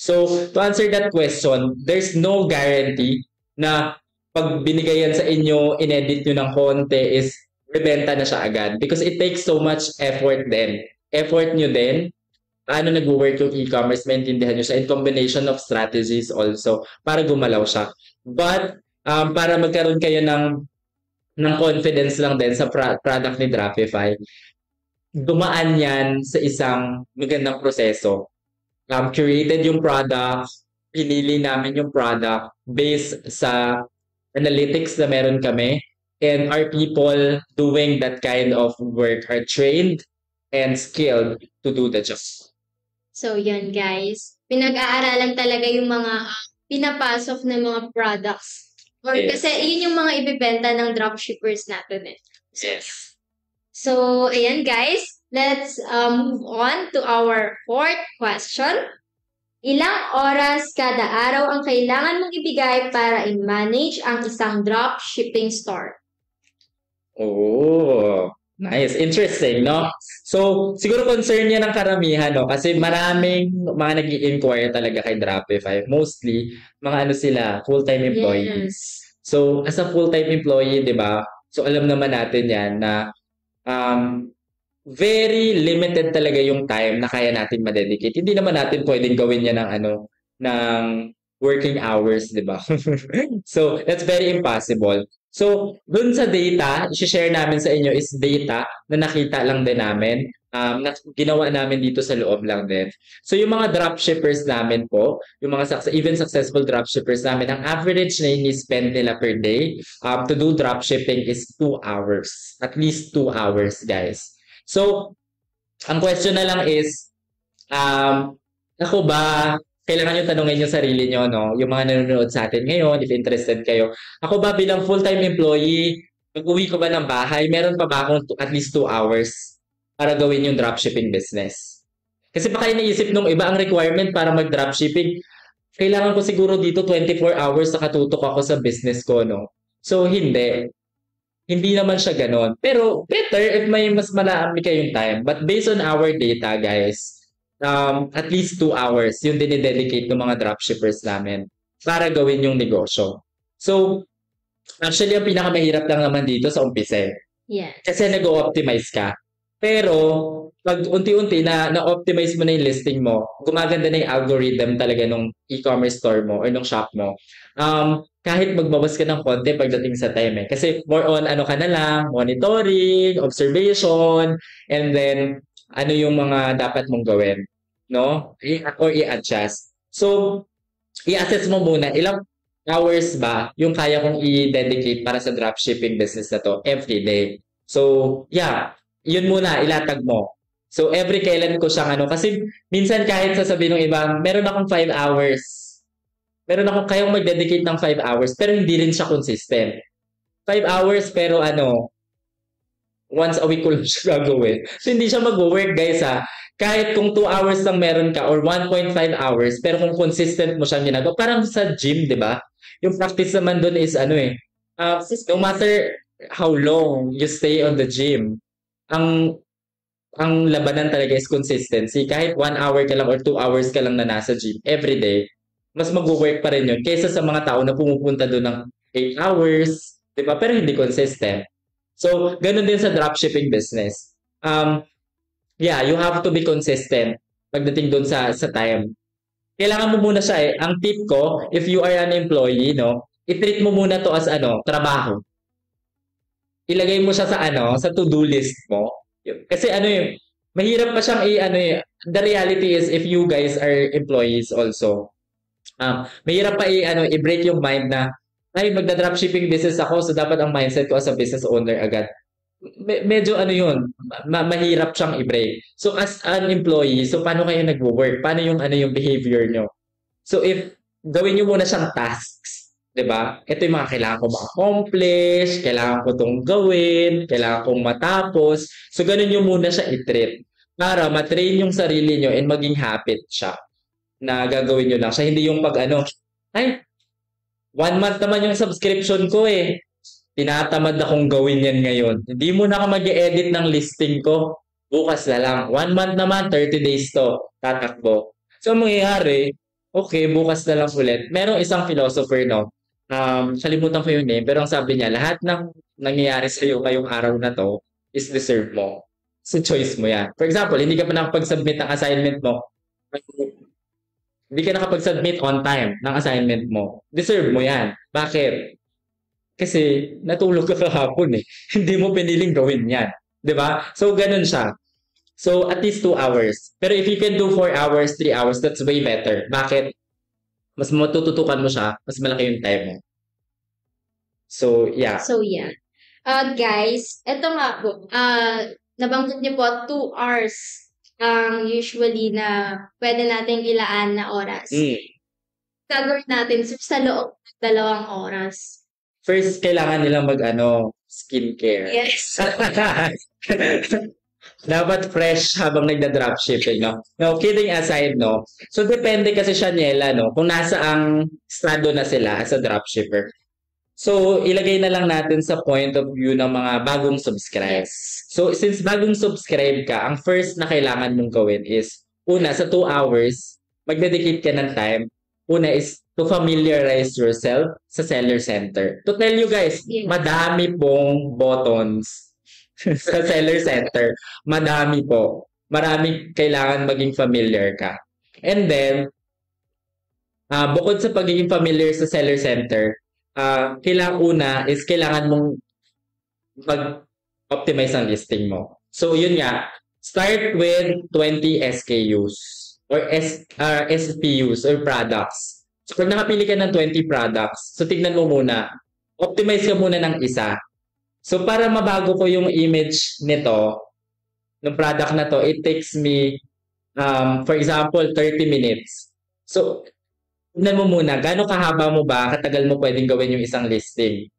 So, to answer that question, there's no guarantee na pag binigayan sa inyo, inedit nyo ng konti is rebenta na siya agad because it takes so much effort din. Effort nyo din paano nag-work yung e-commerce, maintindihan nyo siya in combination of strategies also para gumalaw siya. But para magkaroon kayo ng confidence lang din sa product ni Drapify, dumaan yan sa isang magandang proseso. Curated yung product, pinili namin yung product based sa analytics na meron kami, and our people doing that kind of work are trained and skilled to do the job. So, yan guys. Pinag-aaralan talaga yung mga pinapasok na mga products. Or Yes. kasi yun yung mga ibibenta ng dropshippers natin Yes. So, ayan guys. Let's move on to our fourth question. Ilang oras kada araw ang kailangan mong ibigay para i-manage ang isang dropshipping store? Oh, nice. Interesting, no? So, siguro concern niya ng karamihan, no? Kasi maraming mga nag-i-inquire talaga kay Drapify. Mostly, mga sila, full-time employees. Yes. So, as a full-time employee, di ba? So, alam naman natin yan na very limited talaga yung time na kaya natin ma-dedicate. Hindi naman natin pwedeng gawin yan ng working hours, di ba? So, that's very impossible. So, dun sa data, i-share namin sa inyo is data na nakita lang din namin, na ginawa namin dito sa loob lang din. So, yung mga dropshippers namin po, yung mga even successful dropshippers namin, ang average na ini-spend nila per day to do dropshipping is 2 hours. At least 2 hours, guys. So, ang question na lang is, ako ba, kailangan nyo tanongin yung sarili nyo, no? Yung mga nanonood sa atin ngayon, if interested kayo. Ako ba bilang full-time employee, pag-uwi ko ba ng bahay, meron pa ba akong at least 2 hours para gawin yung dropshipping business? Kasi baka iniisip nung iba ang requirement para mag-dropshipping, kailangan ko siguro dito 24 hours nakatutok ako sa business ko, no? So, hindi. Hindi naman siya ganon. Pero better if may mas marami kayong time. But based on our data, guys, at least 2 hours yung dinidedicate ng mga dropshippers namin para gawin yung negosyo. So, actually, ang pinakamahirap lang naman dito sa umpisa. Yeah. Kasi nag-optimize ka. Pero, pag unti-unti na-optimize mo na yung listing mo, gumaganda na yung algorithm talaga ng e-commerce store mo or ng shop mo. Kahit magbawas ka ng konti pagdating sa time. Kasi more on ka na lang, monitoring, observation, and then ano yung mga dapat mong gawin, no? Or i-adjust. So, i-assess mo muna ilang hours ba yung kaya kong i-dedicate para sa dropshipping business na to every day. So, yeah, yun muna, ilatag mo. So, every kailan ko siyang kasi minsan kahit sasabihin ng iba, meron akong 5 hours. Meron akong kayong mag-dedicate ng 5 hours, pero hindi rin siya consistent. 5 hours, pero once a week ko lang siya gagawin. So, hindi siya mag-work, guys, ha. Kahit kung 2 hours lang meron ka or 1.5 hours, pero kung consistent mo siyang ginagawa, parang sa gym, di ba? Yung practice naman doon is No matter how long you stay on the gym, ang ang labanan talaga is consistency. Kahit 1 hour ka lang or 2 hours ka lang na nasa gym every day, mas mag-work pa rin yun kaysa sa mga tao na pumupunta doon ng 8 hours, di ba? Pero hindi consistent. So, ganun din sa dropshipping business. Yeah, you have to be consistent pagdating doon sa time. Kailangan mo muna siya eh. Ang tip ko, if you are an employee, no, i-treat mo muna to as trabaho. Ilagay mo siya sa to-do list mo. Kasi mahirap pa siyang the reality is if you guys are employees also, mahirap pa i-break yung mind na, ay, magda-dropshipping business ako, so dapat ang mindset ko as a business owner agad. Medyo yun, mahirap siyang i-break. So as an employee, so paano kayo nagwo-work? Paano yung behavior nyo? So if gawin nyo muna siyang tasks, 'di ba? Ito yung mga kailangan ko ma-accomplish, kailangan ko tong gawin, kailangan kong matapos. So ganun nyo muna siya i-treat para ma-train yung sarili nyo and maging habit siya na gagawin nyo lang siya. Hindi yung pag ay, 1 month naman yung subscription ko eh. Tinatamad akong gawin yan ngayon. Hindi mo na ako mag-edit ng listing ko. Bukas na lang. 1 month naman, 30 days to. Tatakbo. So, ang mangyayari, okay, bukas na lang ulit. Merong isang philosopher, no? Kalimutan ko yung name, pero ang sabi niya, lahat ng nangyayari sa'yo ngayong araw na to is deserve mo. So, choice mo yan. For example, hindi ka pa nakapag-submit ng assignment mo. Hindi ka nakapag-submit on time ng assignment mo. Deserve mo yan. Bakit? Kasi natulog ka kahapon eh. Hindi mo piniling gawin yan. 'Di ba? So, ganun siya. So, at least 2 hours. Pero if you can do 4 hours, 3 hours, that's way better. Bakit? Mas matututukan mo siya, mas malaki yung time mo. So, yeah. So, yeah. Guys, eto nga po. Nabanggit niyo po 2 hours usually na pwede nating ilaan na oras. Gagawin natin sa loob ng 2 oras. First, kailangan nilang skincare. Yes. Dapat fresh habang nagda-dropshipping, no? No, kidding aside, no? So, depende kasi siya nila, no? Kung nasaang estado na sila as a dropshipper. So, ilagay na lang natin sa point of view ng mga bagong subscribe. Yes. So, since bagong subscribe ka, ang first na kailangan mong gawin is, una, sa 2 hours, mag-dedicate ka ng time. Una is to familiarize yourself sa seller center. To tell you guys, madami pong buttons sa seller center. Madami po. Maraming kailangan maging familiar ka. And then, bukod sa pagiging familiar sa seller center, kailangan mong mag-optimize ang listing mo. So, yun nga. Start with 20 SKUs or SPUs or products. So, pag nakapili ka ng 20 products, so tignan mo muna. Optimize ka muna ng isa. So, para mabago ko yung image nito, ng product na to, it takes me, for example, 30 minutes. So, tignan mo muna, gaano kahaba mo ba, katagal mo pwedeng gawin yung isang listing.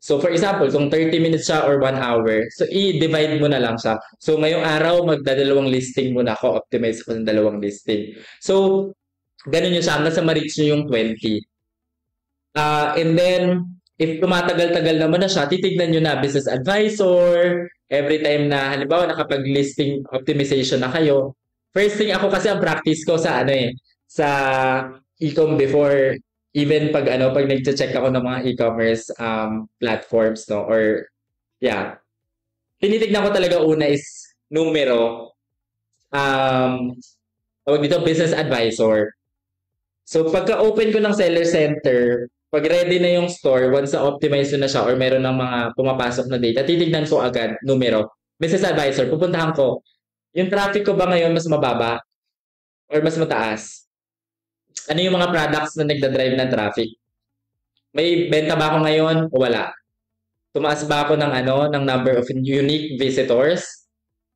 So, for example, kung 30 minutes siya or 1 hour, so i-divide mo na lang siya. So, ngayong araw, magdadalawang listing muna ako, optimize ko ng 2 listing. So, ganun yung siya, nasa ma-reach nyo yung 20. And then, if tumatagal-tagal naman na siya, titignan nyo na business advisor, every time na, halimbawa, nakapag-listing optimization na kayo. First thing, ako kasi ang practice ko sa sa e-com before, even pag nag-check ako ng mga e-commerce platforms, no, or yeah, tinitignan ko talaga una is numero, tawag dito, business advisor. So pagka-open ko ng seller center, pag ready na yung store, once na-optimize na siya or meron ng mga pumapasok na data, titignan ko agad numero. Business advisor, pupuntahan ko, yung traffic ko ba ngayon mas mababa or mas mataas? Ano yung mga products na nagda-drive ng traffic? May benta ba ako ngayon o wala? Tumaas ba ako ng number of unique visitors?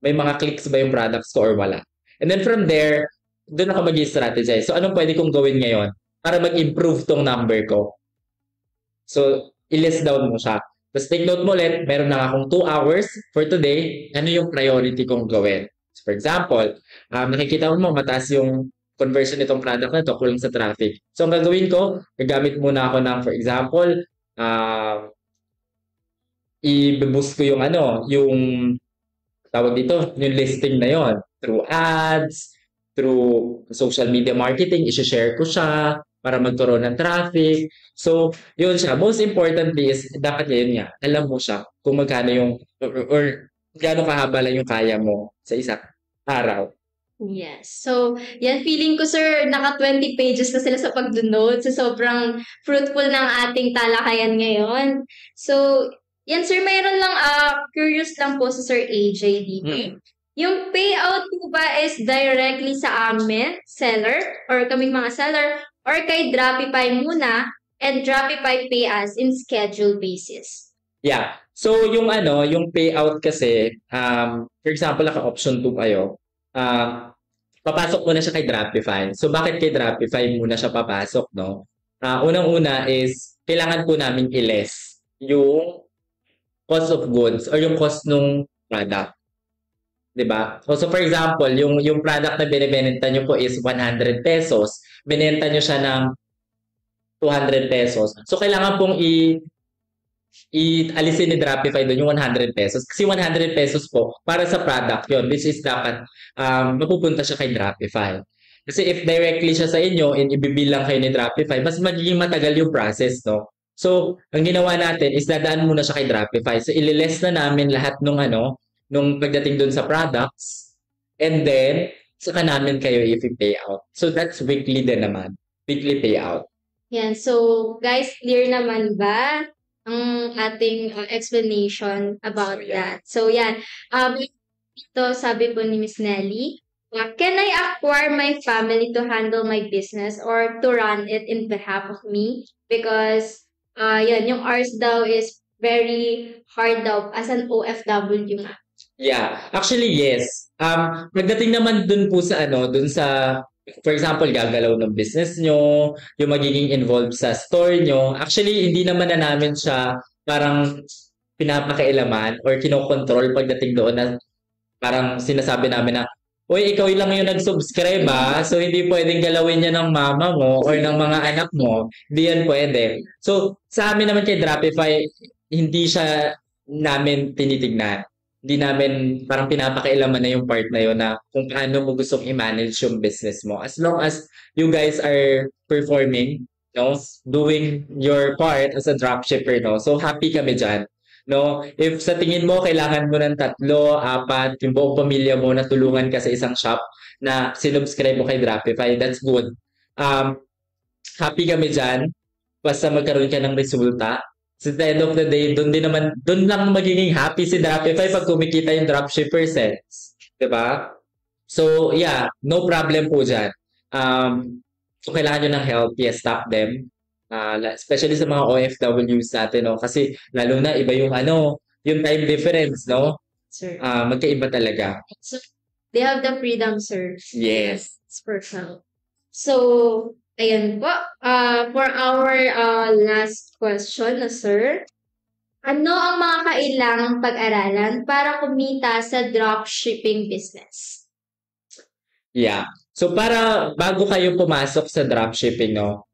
May mga clicks ba yung products ko or wala? And then from there, doon ako mag-strategize. So anong pwede kong gawin ngayon para mag-improve tong number ko? So, i-list down mo siya. Tapos take note mo ulit, meron na akong 2 hours for today. Ano yung priority kong gawin? So, for example, nakikita mo mataas yung conversion nitong product na to, kulang sa traffic. So, ang gagawin ko, gagamit muna ako ng, for example, i-boost ko yung ano, yung tawag dito, yung listing na yon through ads, through social media marketing, i-share ko siya para magkaroon ng traffic. So, yun siya. Most importantly is, dapat yun nga, alam mo siya kung magkano yung, or gaano kahaba lang yung kaya mo sa isang araw. Yes. So, yan, feeling ko, sir, naka 20 pages na sila sa pag-denote. So, sobrang fruitful ng ating talakayan ngayon. So, yan, sir, mayroon lang, curious lang po sa Sir AJ dito. Yung payout po ba is directly sa amin, seller, or kaming mga seller, or kay Dropify muna, and Dropify pay us in schedule basis? Yeah. So, yung ano, yung payout kasi, for example, naka-option 2 kayo, papasok muna siya kay Dropify. So, bakit kay Dropify muna siya papasok, no? Unang-una is, kailangan po namin i-less yung cost of goods or yung cost ng product. 'Di ba? So for example, yung product na binebenta nyo po is 100 pesos, binenta nyo siya ng 200 pesos. So kailangan pong alisin ni Dropify doon yung 100 pesos. Kasi 100 pesos po para sa product yon, which is dapat mapupunta siya kay Dropify. Kasi if directly siya sa inyo and ibibilang kayo ni Dropify, mas magiging matagal yung process, no? So, ang ginawa natin is dadaan muna siya kay Dropify. So, ililess na namin lahat nung pagdating doon sa products. And then, saka namin kayo i-pay out. So, that's weekly din naman. Weekly payout. Yan. So, guys, clear naman ba ang ating explanation about that? So, yan. Ito, sabi po ni Miss Nelly, can I acquire my family to handle my business or to run it in behalf of me? Because, yan, yung hours daw is very hard daw as an OFW nga. Yeah, actually yes. Pagdating naman dun po sa for example, gagalaw ng business nyo, yung magiging involved sa store nyo, actually hindi naman na namin siya parang pinapakailaman or kinokontrol pagdating doon na parang sinasabi namin na, uy, ikaw lang yung nag-subscribe so hindi pwedeng galawin niya ng mama mo or ng mga anak mo. Hindi yan pwede. So, sa amin naman kay Dropify, hindi siya namin tinitignan. Hindi namin parang pinapakailaman na yung part na yun na kung paano mo gustong i-manage yung business mo. As long as you guys are performing, no, doing your part as a dropshipper, no, so happy kami dyan. No, if sa tingin mo kailangan mo ng 3, 4, yung buong pamilya mo na tulungan ka sa isang shop na sinubscribe mo kay Dropify, that's good. Happy kami dyan basta magkaroon ka ng resulta. So at the end of the day, doon lang magiging happy si Dropify pag kumikita yung dropshippers diba? So yeah, no problem po dyan. Kung kailangan nyo ng help, yes, stop them. Especially sa mga OFWs natin, no? Kasi lalo na iba yung yung time difference, no? Sir. Magkaiba talaga. So, they have the freedom, sir. Yes. It's personal. So, ayan po. For our last question, sir. Ano ang mga kailangang pag-aralan para kumita sa dropshipping business? Yeah. So, bago kayo pumasok sa dropshipping, no?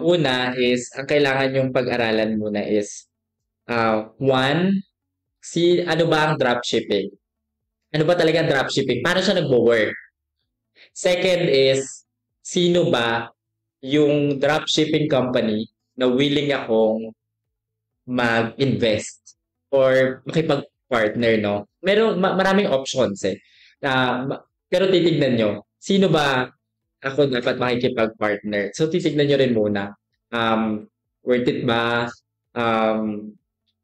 Una is, ang kailangan yung pag-aralan muna is, one, ano ba ang dropshipping? Ano ba talaga ang dropshipping? Paano siya nagwo-work? Second is, sino ba yung dropshipping company na willing akong mag-invest or makipag-partner, no? Maraming options pero titignan nyo, sino ba ako dapat makikipag-partner. So, titignan nyo rin muna. Worth it ba?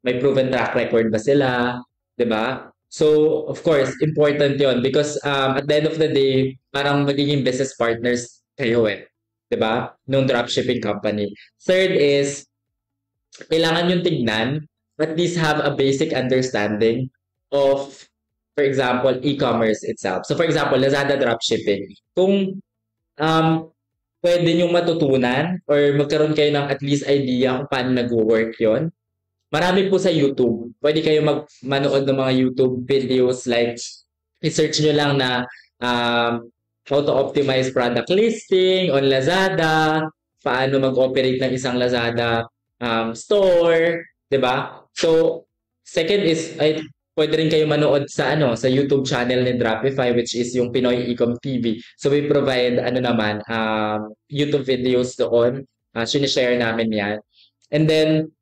May proven track record ba sila? Diba? So, of course, important yon because at the end of the day, parang magiging business partners kayo Diba? Nung dropshipping company. Third is, kailangan yung tignan, at least have a basic understanding of, for example, e-commerce itself. So, for example, Lazada dropshipping. Kung pwede nyo matutunan or magkaroon kayo ng at least idea kung paano nag-work yon. Marami po sa YouTube. Pwede kayo manood ng mga YouTube videos like i-search nyo lang na how to optimize product listing on Lazada, paano mag-operate ng isang Lazada store, 'di ba? So Second is, ay, pwede rin kayo manood sa sa YouTube channel ni Dropify, which is yung Pinoy Ecom TV. So we provide naman YouTube videos doon. Sinishare namin 'yan. And then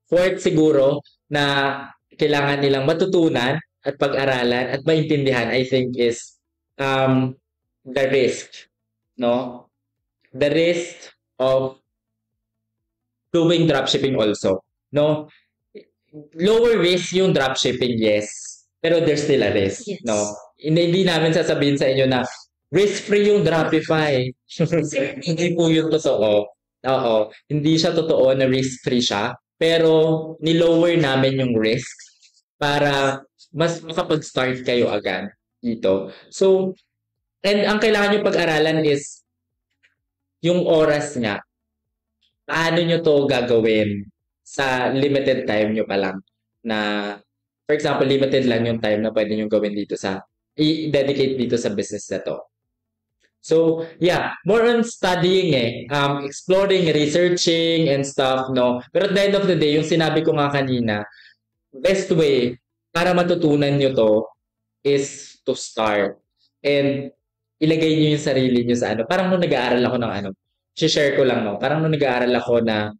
fourth siguro na kailangan nilang matutunan at pag-aralan at maintindihan, I think, is the risk, no? The risk of doing dropshipping also, no? Lower risk yung dropshipping, yes. Pero there's still a risk, Yes. no? Hindi namin sasabihin sa inyo na risk-free yung Dropify. Hindi po yun totoo. Oo. Hindi siya totoo na risk-free siya. Pero ni-lower namin yung risk para mas makapag-start kayo agad dito. So, and ang kailangan nyo pag-aralan is yung oras nga. Paano nyo to gagawin sa limited time nyo pa lang na, for example, limited lang yung time na pwede nyo gawin dito i-dedicate dito sa business na to. So, yeah, more on studying exploring, researching, and stuff, no? Pero at the end of the day, yung sinabi ko nga kanina, best way para matutunan nyo to is to start. And ilagay nyo yung sarili nyo sa Parang nung nag-aaral ako ng share ko lang, no? Parang nung nag-aaral ako na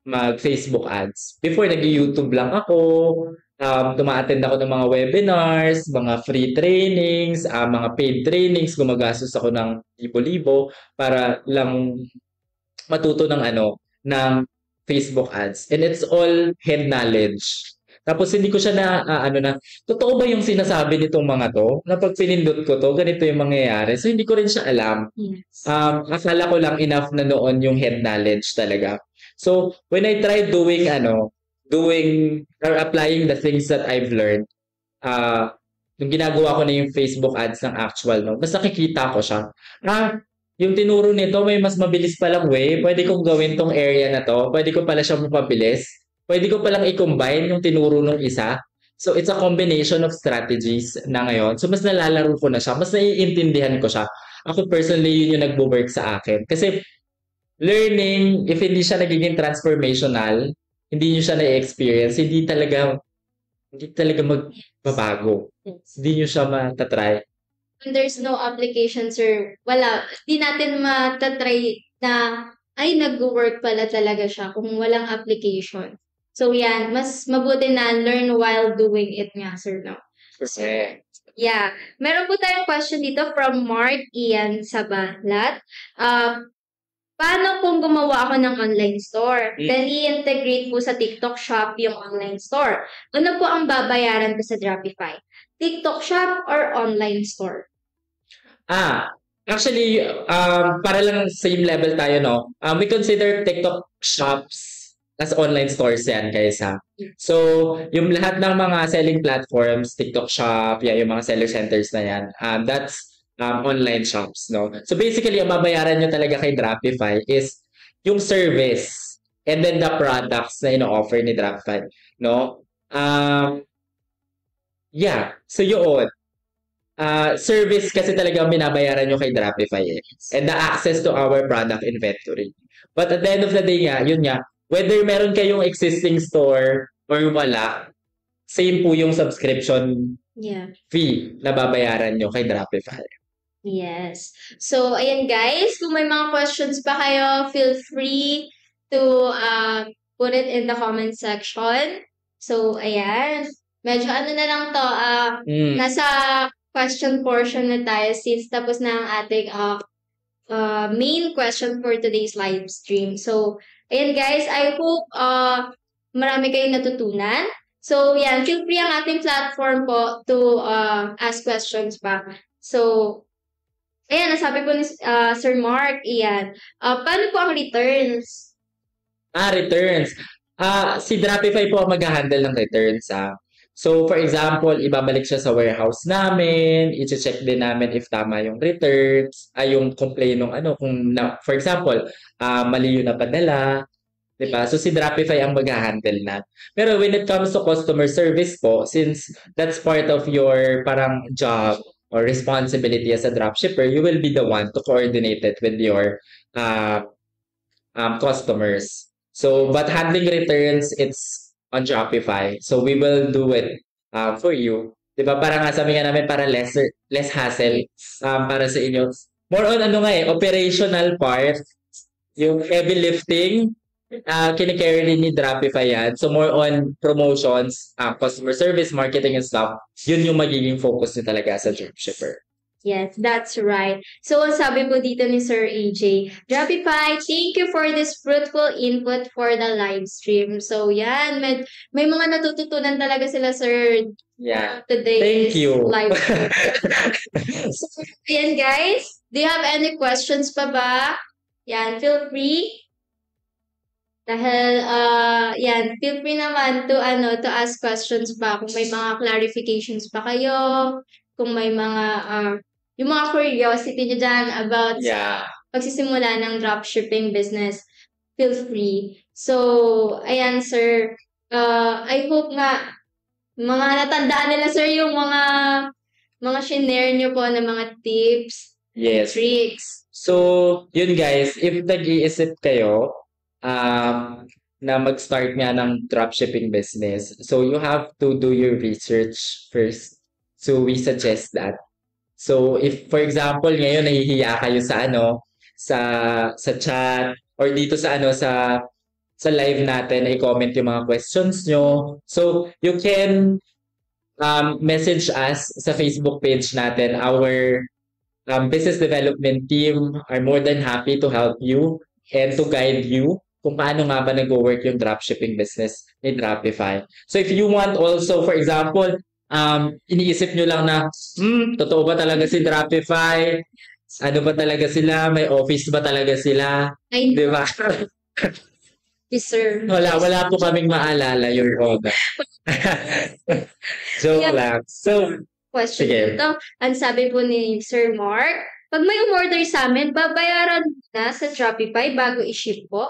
mag-Facebook ads. Before, nag-YouTube lang ako. Tuma-attend ako ng mga webinars, mga free trainings, mga paid trainings. Gumagastos ako ng libo-libo para lang matuto ng Facebook ads. And it's all head knowledge. Tapos hindi ko siya totoo ba yung sinasabi nitong mga to? Na pag pinindot ko to, ganito yung mangyayari. So hindi ko rin siya alam. Yes. Akala ko lang enough na noon yung head knowledge talaga. So, when I tried doing or applying the things that I've learned, yung ginagawa ko na yung Facebook ads ng actual, no, mas nakikita ko siya. Yung tinuro nito, may mas mabilis palang way. Pwede kong gawin tong area na to. Pwede ko pala siya mapabilis. Pwede ko palang i-combine yung tinuro ng isa. So, it's a combination of strategies na ngayon. So, mas nalalaro ko na siya. Mas naiintindihan ko siya. Ako personally, yun yung nagbo-work sa akin. Kasi, learning, if hindi siya nagiging transformational, hindi nyo siya na-experience, hindi talaga magbabago. Yes. Hindi nyo siya matatry. When there's no application, sir, wala. Hindi natin matatry na, ay, nag-work pala talaga siya kung walang application. So, yan. Mas mabuti na learn while doing it nga, sir, no? Correct. Yeah. Meron po tayong question dito from Mark Ian Sabalat. Paano kung gumawa ako ng online store? Then i-integrate po sa TikTok Shop yung online store. Ano po ang babayaran ko sa Dropify? TikTok Shop or online store? Actually, para lang same level tayo, no? We consider TikTok Shops as online stores yan, guys, ha? So, yung lahat ng mga selling platforms, TikTok Shop, yung mga seller centers na yan, that's online shops, no? So basically, ang babayaran nyo talaga kay Dropify is yung service and then the products na ino-offer ni Dropify, no? Yeah, so yun. Service kasi talaga ang binabayaran nyo kay Dropify and the access to our product inventory. But at the end of the day nga, yun nga, whether meron kayong existing store or wala, same po yung subscription fee na babayaran nyo kay Dropify. Yes. So, ayan guys, kung may mga questions pa kayo, feel free to put it in the comment section. So, ayan. Medyo na lang to, nasa question portion na tayo since tapos na ang ating main question for today's live stream. So, ayan guys, I hope marami kayong natutunan. So, yan, feel free ang ating platform po to ask questions pa. So, ayan, nasabi po ni Sir Mark, iyan. Paano po ang returns? Returns. Si Dropify po ang mag-handle ng returns. So, for example, ibabalik siya sa warehouse namin, i-check din namin if tama yung returns, yung complaint ng for example, mali yung napadala, diba? So, si Dropify ang mag-handle na. Pero when it comes to customer service po, since that's part of your parang job, or responsibility as a dropshipper, you will be the one to coordinate it with your customers. So, but handling returns, it's on Shopify. So we will do it for you. 'Di ba? Para nga sabi nga namin para less hassle para sa inyo. More on ano nga operational part, yung heavy lifting, kini-carry ni Dropify yan. So more on promotions, customer service, marketing and stuff. Yun yung magiging focus niyo talaga sa dropshipper. Yes, that's right. So, ang sabi po dito ni Sir AJ, Dropify, thank you for this fruitful input for the live stream. So, yan, may mga natututunan talaga sila, Sir, Yeah. today's Thank you. live stream. So, yan guys, do you have any questions pa ba? Yan, feel free. Dahil, yan, feel free naman to ask questions pa kung may mga clarifications pa kayo, kung may mga, yung mga curiosity nyo dyan about Yeah. pagsisimula ng dropshipping business, feel free. So, ayan, sir, I hope nga, mga natandaan nila, sir, yung mga shinare nyo po na mga tips, Yes. tricks. So, yun guys, if nag-iisip kayo na mag-start nga ng dropshipping business, so you have to do your research first. So, we suggest that. So, if for example, ngayon nahihiya kayo sa chat or dito sa live natin, i-comment yung mga questions nyo. So, you can message us sa Facebook page natin. Our business development team are more than happy to help you and to guide you kung paano nga ba nag-work yung dropshipping business ni Dropify. So, if you want also, for example, iniisip nyo lang na, totoo ba talaga si Dropify? Ano ba talaga sila? May office ba talaga sila? Ay, Di ba? yes, sir. Wala po kaming maalala yung Roda. Joke Yeah. lang. So, Question Sige. dito. Ang sabi po ni Sir Mark, pag may umorder sa amin, babayaran na sa Shopify bago i-ship po?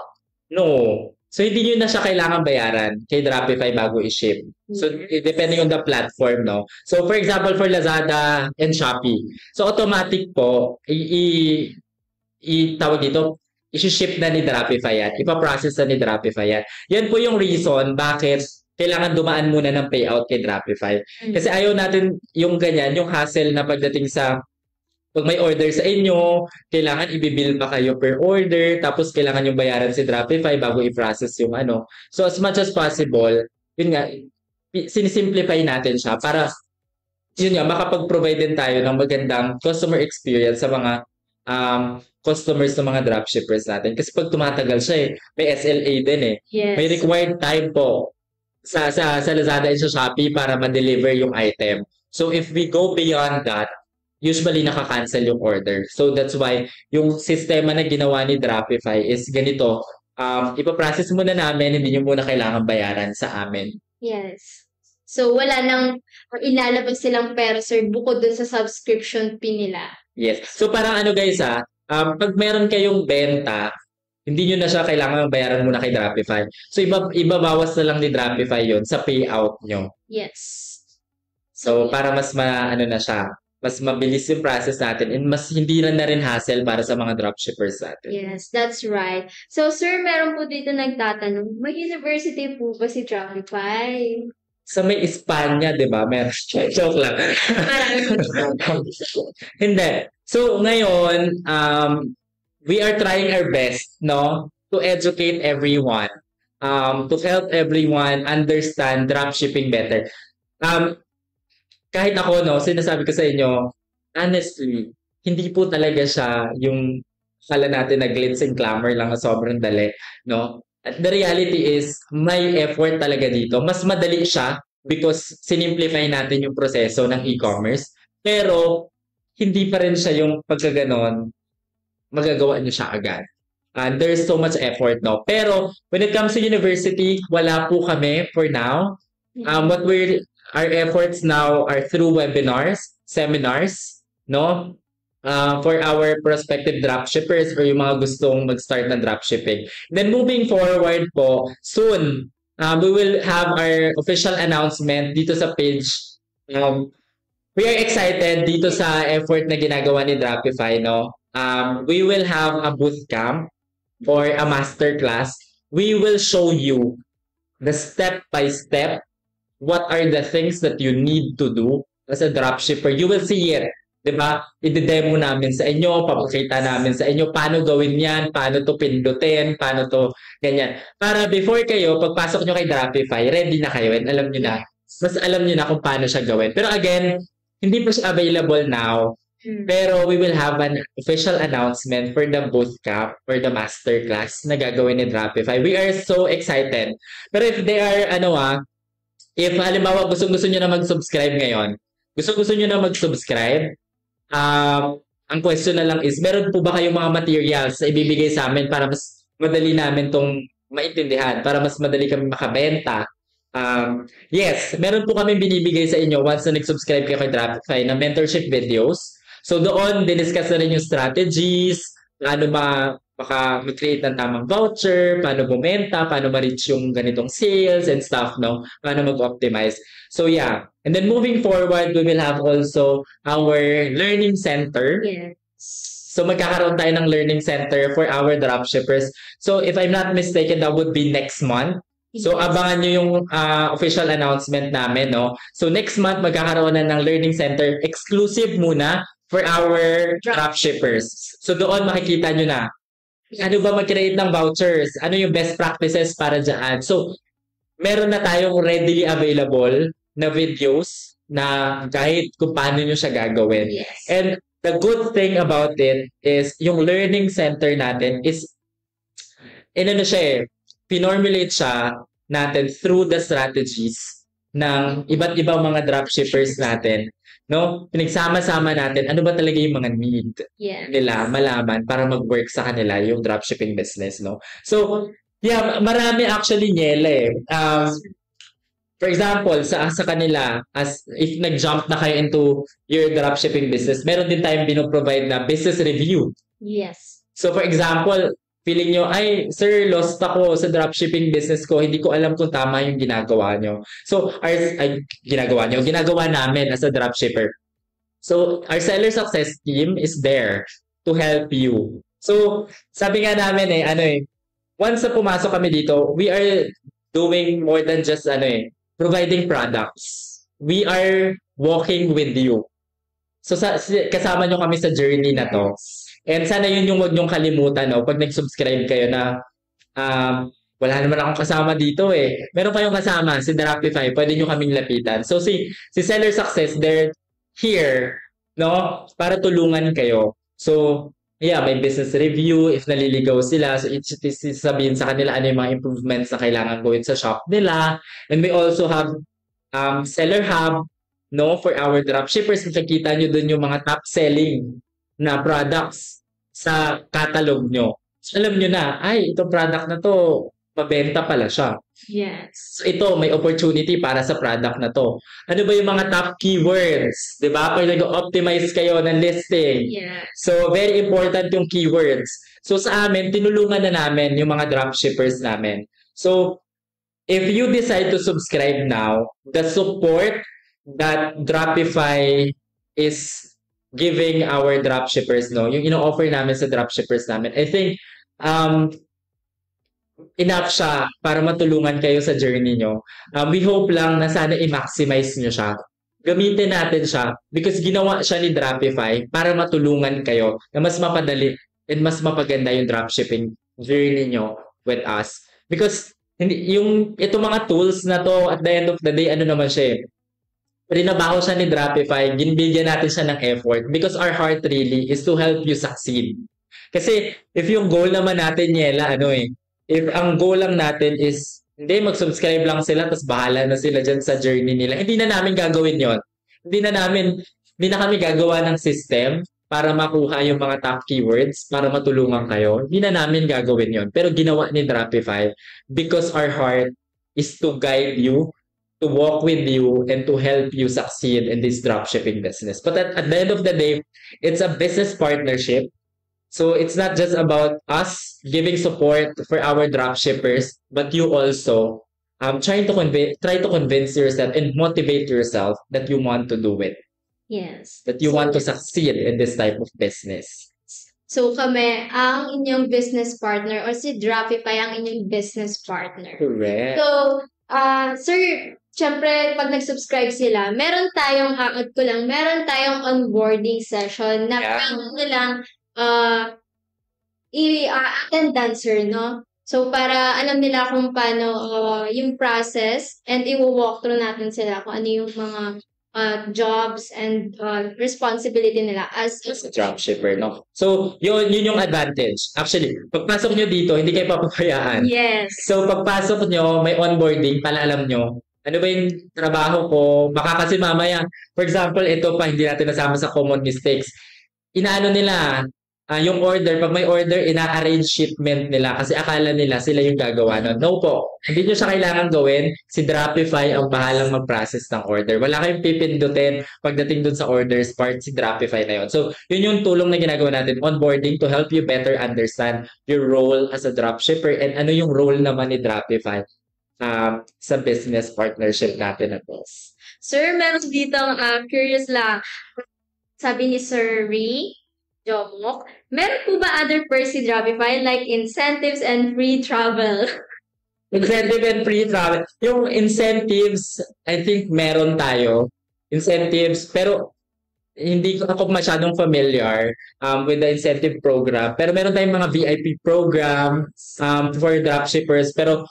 no. So, hindi nyo na siya kailangan bayaran kay Dropify bago i-ship. So, depending on the platform, no? So, for example, for Lazada and Shopee. So, automatic po, tawag dito, i-ship na ni Dropify yan. Ipaprocess na ni Dropify yan. Yan po yung reason bakit kailangan dumaan muna ng payout kay Dropify. Kasi ayaw natin yung ganyan, yung hassle na pagdating sa pag may order sa inyo, kailangan i-bill pa kayo per order, tapos kailangan yung bayaran si Dropify bago i-process yung ano. So as much as possible, yun nga, sinisimplify natin siya para yun nga, makapag-provide din tayo ng magandang customer experience sa mga customers ng mga dropshippers natin. Kasi pag tumatagal siya may SLA din Yes. May required time po sa Lazada and sa Shopee para ma-deliver yung item. So if we go beyond that, usually nakaka-cancel yung order. So that's why yung sistema na ginawa ni Dropify is ganito. Ipaprocess muna namin, hindi nyo muna kailangan bayaran sa amin. Yes. So, wala nang ilalabas silang pera, sir, bukod dun sa subscription fee nila. Yes. So parang ano guys pag meron kayong benta, hindi nyo na siya kailangan bayaran muna kay Dropify. So ibabawas na lang ni Dropify yon sa payout nyo. Yes. So para mas na siya, mas mabilis yung process natin and mas hindi na rin hassle para sa mga dropshippers natin. Yes, that's right. So, sir, meron po dito nagtatanong, may university po ba si Shopify? Sa may Espanya, di ba? Meron. Joke lang. Hindi. So, ngayon, we are trying our best, no? To educate everyone. To help everyone understand dropshipping better. Kahit ako, no, sinasabi ko sa inyo, honestly, hindi po talaga siya yung kala natin na glitz and glamour lang na sobrang dali, no? At the reality is, may effort talaga dito. Mas madali siya because sinimplify natin yung proseso ng e-commerce. Pero, hindi pa rin siya yung pagkaganon, magagawa nyo siya agad. And there's so much effort, no? Pero, when it comes to university, wala po kami for now. Our efforts now are through webinars, seminars, no? For our prospective dropshippers or yung mga gustong mag-start ng dropshipping. Then moving forward po, soon, we will have our official announcement dito sa page. We are excited dito sa effort na ginagawa ni Dropify, no? We will have a bootcamp or a masterclass. We will show you the step-by-step, what are the things that you need to do as a dropshipper. You will see it. Diba? I-demo namin sa inyo, papakita namin sa inyo paano gawin yan, paano to pindutin, paano to ganyan. Para before kayo, pagpasok nyo kay Dropify, ready na kayo and alam nyo na. Mas alam nyo na kung paano siya gawin. Pero again, hindi pa siya available now. Pero we will have an official announcement for the bootcamp, for the masterclass na gagawin ni Dropify. We are so excited. Pero if they are, if halimbawa gusto nyo na mag-subscribe ngayon, gusto nyo na mag-subscribe, ang question na lang is, meron po ba kayong mga materials na ibibigay sa amin para mas madali namin tong maintindihan, para mas madali kami makabenta? Yes, meron po kami binibigay sa inyo once na nag-subscribe kayo kay Dropify na mentorship videos. So doon, diniscuss na rin yung strategies, paano baka mag-create ng tamang voucher, paano bumenta, paano ma-reach yung ganitong sales and stuff, no? Paano mag-optimize. So yeah, and then moving forward, we will have also our learning center. Yes. So magkakaroon tayo ng learning center for our dropshippers. So if I'm not mistaken, that would be next month. So abangan nyo yung official announcement namin, no? So next month, magkakaroon na ng learning center exclusive muna for our dropshippers. So doon makikita nyo na ano ba mag-create ng vouchers, ano yung best practices para dyan. So meron na tayong readily available na videos na kahit kung paano nyo siya gagawin. Yes. And the good thing about it is yung learning center natin is pinormulate siya natin through the strategies ng iba't ibang mga dropshippers natin. No? Pinagsama-sama natin ano ba talaga yung mga need nila malaman para mag-work sa kanila yung dropshipping business. No? So, yeah, marami actually Niele. For example, sa kanila, as if nag-jump na kayo into your dropshipping business, meron din tayong binoprovide na business review. Yes. So for example, feeling nyo, ay, sir, lost ako sa dropshipping business ko, hindi ko alam kung tama yung ginagawa nyo. So, ginagawa namin as a dropshipper. So, our seller success team is there to help you. So, sabi nga namin once na pumasok kami dito, we are doing more than just providing products. We are walking with you. So kasama nyo kami sa journey na to. And sana yun yung huwag nyong kalimutan, no? Pag nag-subscribe kayo na wala naman akong kasama dito eh. Meron kayong kasama, si Dropify, pwede nyo kaming lapitan. So si Seller Success, they're here, no? Para tulungan kayo. So yeah, may business review if naliligaw sila. So sabihin sa kanila ano yung mga improvements na kailangan gawin sa shop nila. And we also have Seller Hub, no, for our dropshippers. Makikita nyo dun yung mga top selling na products sa catalog nyo. So alam nyo na, ay, itong product na to, mabenta pala siya. Yes. So ito, may opportunity para sa product na to. Ano ba yung mga top keywords? Diba? Pag nag-optimize kayo ng listing. Yes. So very important yung keywords. So sa amin, tinulungan na namin yung mga dropshippers namin. So if you decide to subscribe now, the support that Dropify is giving our dropshippers, no, yung ino-offer namin sa dropshippers namin, I think enough siya para matulungan kayo sa journey nyo. We hope lang na sana i-maximize nyo siya. Gamitin natin siya because ginawa siya ni Dropify para matulungan kayo na mas mapadali and mas mapaganda yung dropshipping journey nyo with us. Because itong mga tools na to, at the end of the day, ano naman siya eh, rinabaho siya ni Dropify, ginbigyan natin siya ng effort because our heart really is to help you succeed. Kasi if yung goal naman natin, Niela, if ang goal lang natin is, hindi, mag-subscribe lang sila, tapos bahala na sila dyan sa journey nila, hindi na namin gagawin yon. Hindi na kami gagawa ng system para makuha yung mga top keywords, para matulungan kayo. Hindi na namin gagawin yon. Pero ginawa ni Dropify because our heart is to guide you, to walk with you, and to help you succeed in this dropshipping business. But at the end of the day, it's a business partnership. So it's not just about us giving support for our dropshippers, but you also try to convince yourself and motivate yourself that you want to do it. Yes. That you want to succeed in this type of business. So kami ang inyong business partner or si Dropify ang inyong business partner. Correct. So Sir, syempre, pag nag-subscribe sila, meron tayong, add ko lang, meron tayong onboarding session na Yeah. pwede nilang i-attend, sir, no? So, para alam nila kung paano yung process and i-walk through natin sila kung ano yung mga jobs and responsibility nila as Dropshipper, no? So, yun yung advantage. Actually, pagpasok nyo dito, hindi kayo papapayaan. Yes. So, pagpasok nyo, may onboarding, para alam nyo, ano ba yung trabaho ko? Baka kasi mamaya, for example, ito pa, hindi natin nasama sa common mistakes. Inaano nila, yung order, pag may order, ina-arrange shipment nila kasi akala nila sila yung gagawa nun. No po. Hindi nyo siya kailangan gawin. Si Dropify ang bahalang mag-process ng order. Wala kayong pipindutin pagdating dun sa orders part, si Dropify na yun. So, yun yung tulong na ginagawa natin, onboarding, to help you better understand your role as a dropshipper and ano yung role naman ni Dropify sa business partnership natin na to. Sir, meron dito curious lang. Sabi ni Sir Ree Jomok, meron po ba other perks si Dropify like incentives and free travel? Incentive and free travel. Yung incentives, I think meron tayo. Incentives, pero hindi ako masyadong familiar with the incentive program. Pero meron tayong mga VIP program for dropshippers. Pero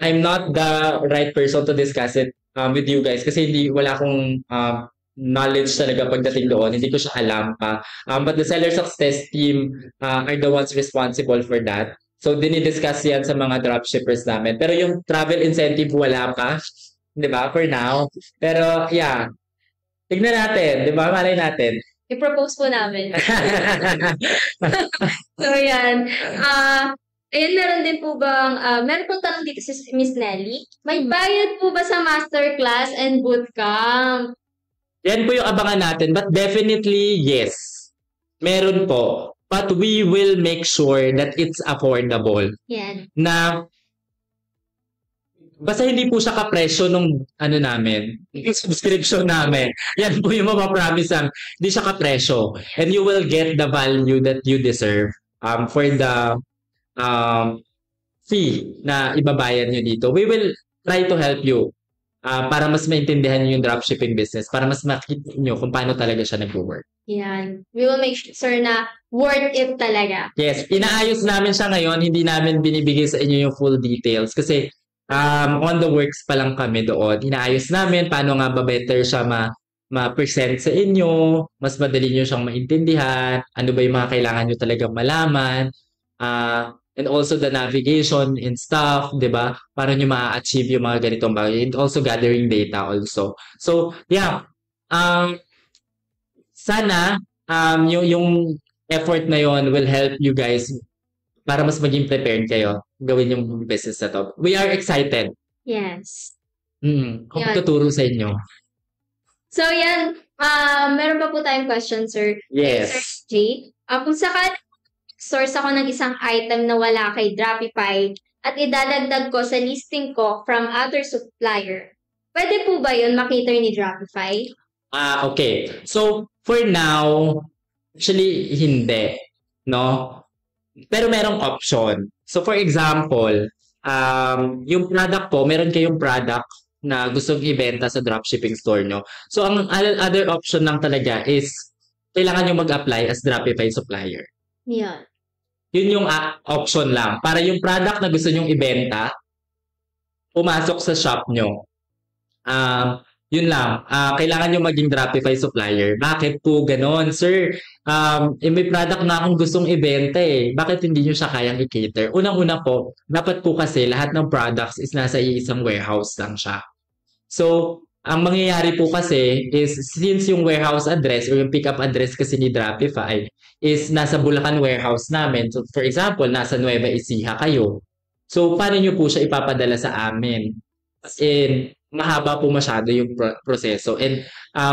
I'm not the right person to discuss it with you guys kasi wala akong knowledge talaga pagdating doon. Hindi ko siya alam pa. But the seller success team are the ones responsible for that. So, dinidiscuss yan sa mga dropshippers namin. Pero yung travel incentive, wala pa. Di ba? For now. Pero, yeah. Tignan natin. Di ba? Malay natin. I-propose po namin. So, yan. Ayun, meron din po bang, meron pong tanong dito si Miss Nelly. May bayad po ba sa masterclass and bootcamp? Yan po yung abangan natin. But definitely, yes. Meron po. But we will make sure that it's affordable. Yan. Na basta hindi po siya kapresyo nung ano namin, yung subscription namin. Yan po yung mapapromise namin. Hindi siya kapresyo. And you will get the value that you deserve for the fee na ibabayad nyo dito. We will try to help you para mas maintindihan nyo yung dropshipping business, para mas makita nyo kung paano talaga siya nag-work. Yan. We will make sure na worth it talaga. Yes, inaayos namin siya ngayon. Hindi namin binibigay sa inyo yung full details kasi on the works pa lang kami doon. Inaayos namin paano nga ba better siya ma-present sa inyo, mas madali nyo siyang maintindihan, ano ba yung mga kailangan nyo talagang malaman, and also the navigation and stuff, di ba? Para nyo ma-achieve yung mga ganitong bagay. And also gathering data also. So, yeah. Sana yung effort na yon will help you guys para mas maging prepared kayo gawin yung business na to. We are excited. Yes. Kung Yan. tuturo sa inyo. So, yan. Meron pa po tayong question, sir. Yes. Sir J. Kung sakali source ako ng isang item na wala kay Dropify at idadagdag ko sa listing ko from other supplier, pwede po ba yun makita ni Dropify? Okay. So, for now, actually, hindi. No? Pero merong option. So, for example, yung product po, meron kayong product na gustong ibenta sa dropshipping store nyo. So, ang other option lang talaga is kailangan nyo mag-apply as Dropify supplier. Yeah. Yun yung option lang. Para yung product na gusto nyong ibenta, pumasok sa shop nyo. Yun lang. Kailangan nyo maging Dropify supplier. Bakit po ganon? Sir, may product na akong gustong ibenta eh. Bakit hindi nyo siya kayang i-cater? Unang-una po, dapat po kasi lahat ng products is nasa isang warehouse lang siya. So, ang mangyayari po kasi is since yung warehouse address or yung pickup address kasi ni Dropify is nasa Bulacan warehouse namin. So, for example, nasa Nueva Ecija kayo. So, paano nyo po siya ipapadala sa amin? And mahaba po masyado yung proseso. And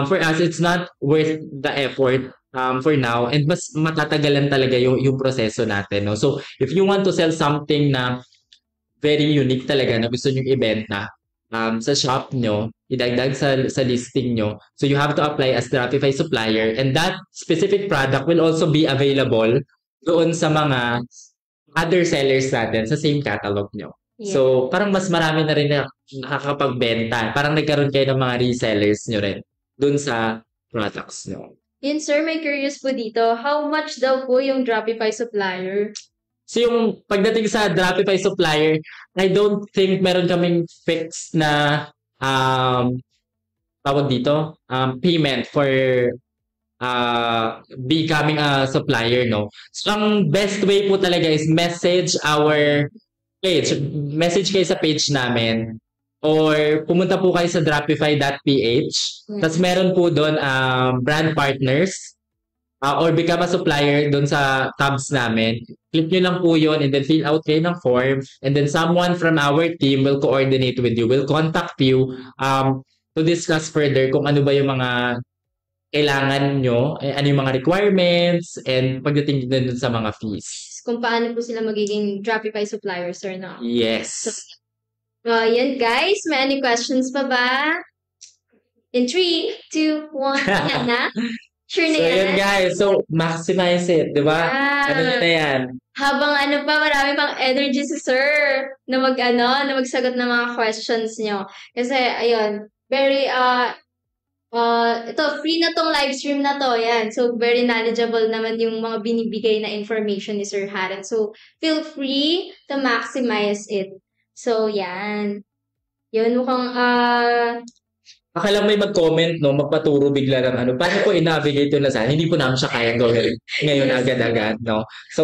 for us, it's not worth the effort for now. And mas matatagalan talaga yung proseso natin. No? So, if you want to sell something na very unique talaga na gusto nyo ibenta, sa shop nyo, idagdag sa listing nyo. So, you have to apply as Dropify supplier and that specific product will also be available doon sa mga other sellers natin sa same catalog nyo. Yeah. So, parang mas marami na rin na nakakapagbenta. Parang nagkaroon kayo ng mga resellers nyo rin dun sa products nyo. Yun, sir, may curious po dito. How much daw po yung Dropify supplier? So, yung pagdating sa Dropify supplier, I don't think meron kaming fixed na tawag dito, payment for becoming a supplier, no? So, ang best way po talaga is message our page. Message kayo sa page namin or pumunta po kayo sa dropify.ph. Tapos meron po doon brand partners or become a supplier doon sa tabs namin. Click nyo lang po yun and then fill out kayo ng form and then someone from our team will coordinate with you, will contact you to discuss further kung ano ba yung mga kailangan nyo, ano yung mga requirements, and pagdating din sa mga fees. Kung paano po sila magiging Dropify supplier, sir, no? Yes. Yan, guys. May any questions pa ba? In 3, 2, 1, yan na? Sure na So, yan? yun guys. So, maximize it, di ba? Ano na yan? Habang marami pang energy si sir na magsagot ng mga questions nyo. Kasi, ayun, very, ito, free na tong live stream na to. Yan. So, very knowledgeable naman yung mga binibigay na information ni Sir Haran. So, feel free to maximize it. So, yan. Yun, mukhang, Akala may mag-comment, no? Magpaturo bigla ng ano. Paano ko i-navigate yun na saan? Hindi po namin siya kayang gawin ngayon agad-agad, no? So,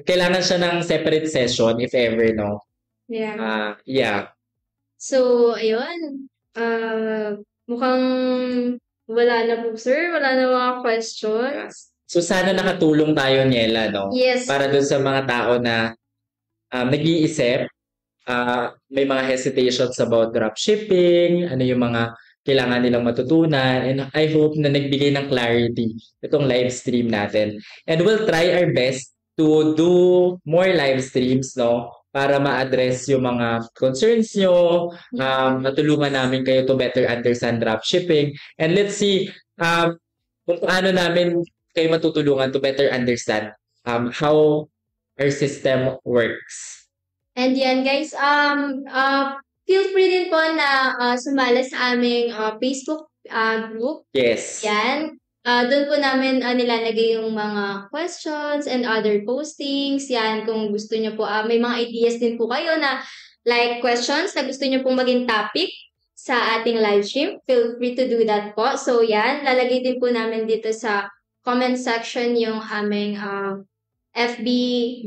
kailangan siya ng separate session if ever, no? Yeah. Yeah. So, ayun. Mukhang wala na po, sir. Wala na mga questions. So, sana nakatulong tayo, Niela, no? Yes. Para dun sa mga tao na nag-iisip, may mga hesitations about dropshipping, ano yung mga kailangan nilang matutunan, and I hope na nagbigay ng clarity itong live stream natin. And we'll try our best to do more live streams, no? Para ma-address yung mga concerns nyo, matulungan namin kayo to better understand dropshipping. And let's see kung paano namin kayo matutulungan to better understand how our system works. And yan, guys, feel free din po na sumala sa aming Facebook group. Yes. Yan. Doon po namin nilalagay yung mga questions and other postings. Yan, kung gusto nyo po, may mga ideas din po kayo na like questions na gusto nyo pong maging topic sa ating live stream. Feel free to do that po. So yan, lalagay din po namin dito sa comment section yung aming FB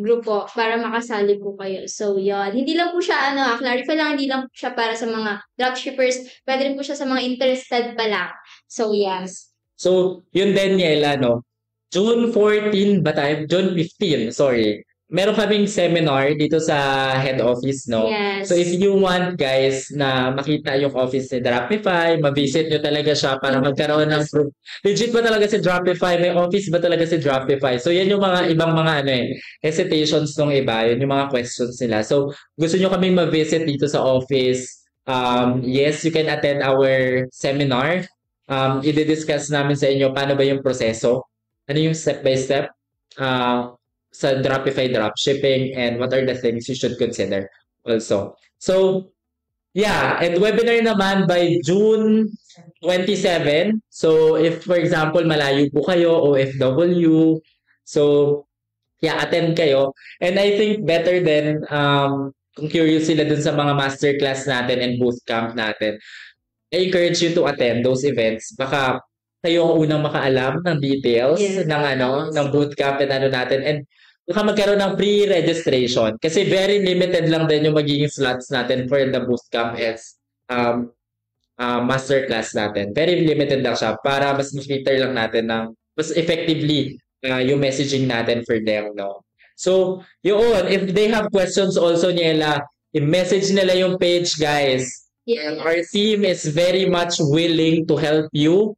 group po para makasali po kayo. So yan, hindi lang po siya, clarify lang, hindi lang po siya para sa mga dropshippers. Pwede rin po siya sa mga interested pa lang. So yes. So, yun din, Niela, no? June 14 ba tayo? June 15, sorry. Meron kaming seminar dito sa head office, no? Yes. So, if you want, guys, na makita yung office ni Dropify, ma-visit nyo talaga siya para magkaroon ng proof. Legit ba talaga si Dropify? May office ba talaga si Dropify? So, yan yung mga ibang mga hesitations ng iba. Yun yung mga questions nila. So, gusto nyo kaming ma-visit dito sa office. Yes, you can attend our seminar. I-discuss namin sa inyo paano ba yung proseso, ano yung step-by-step sa Dropify dropshipping, and what are the things you should consider also. So, yeah, and webinar naman by June 27. So, if for example, malayo po kayo, OFW, so, yeah, attend kayo. And I think better than kung curious sila dun sa mga masterclass natin and bootcamp natin, I encourage you to attend those events. Baka kayo ang unang makaalam ng details ng bootcamp and natin. And baka magkaroon ng pre-registration. Kasi very limited lang din yung magiging slots natin for the bootcamp as masterclass natin. Very limited lang siya para mas ma-filter lang natin ng mas effectively yung messaging natin for them, no? So, yun, if they have questions also, Niela, i-message nila yung page, guys. And our team is very much willing to help you.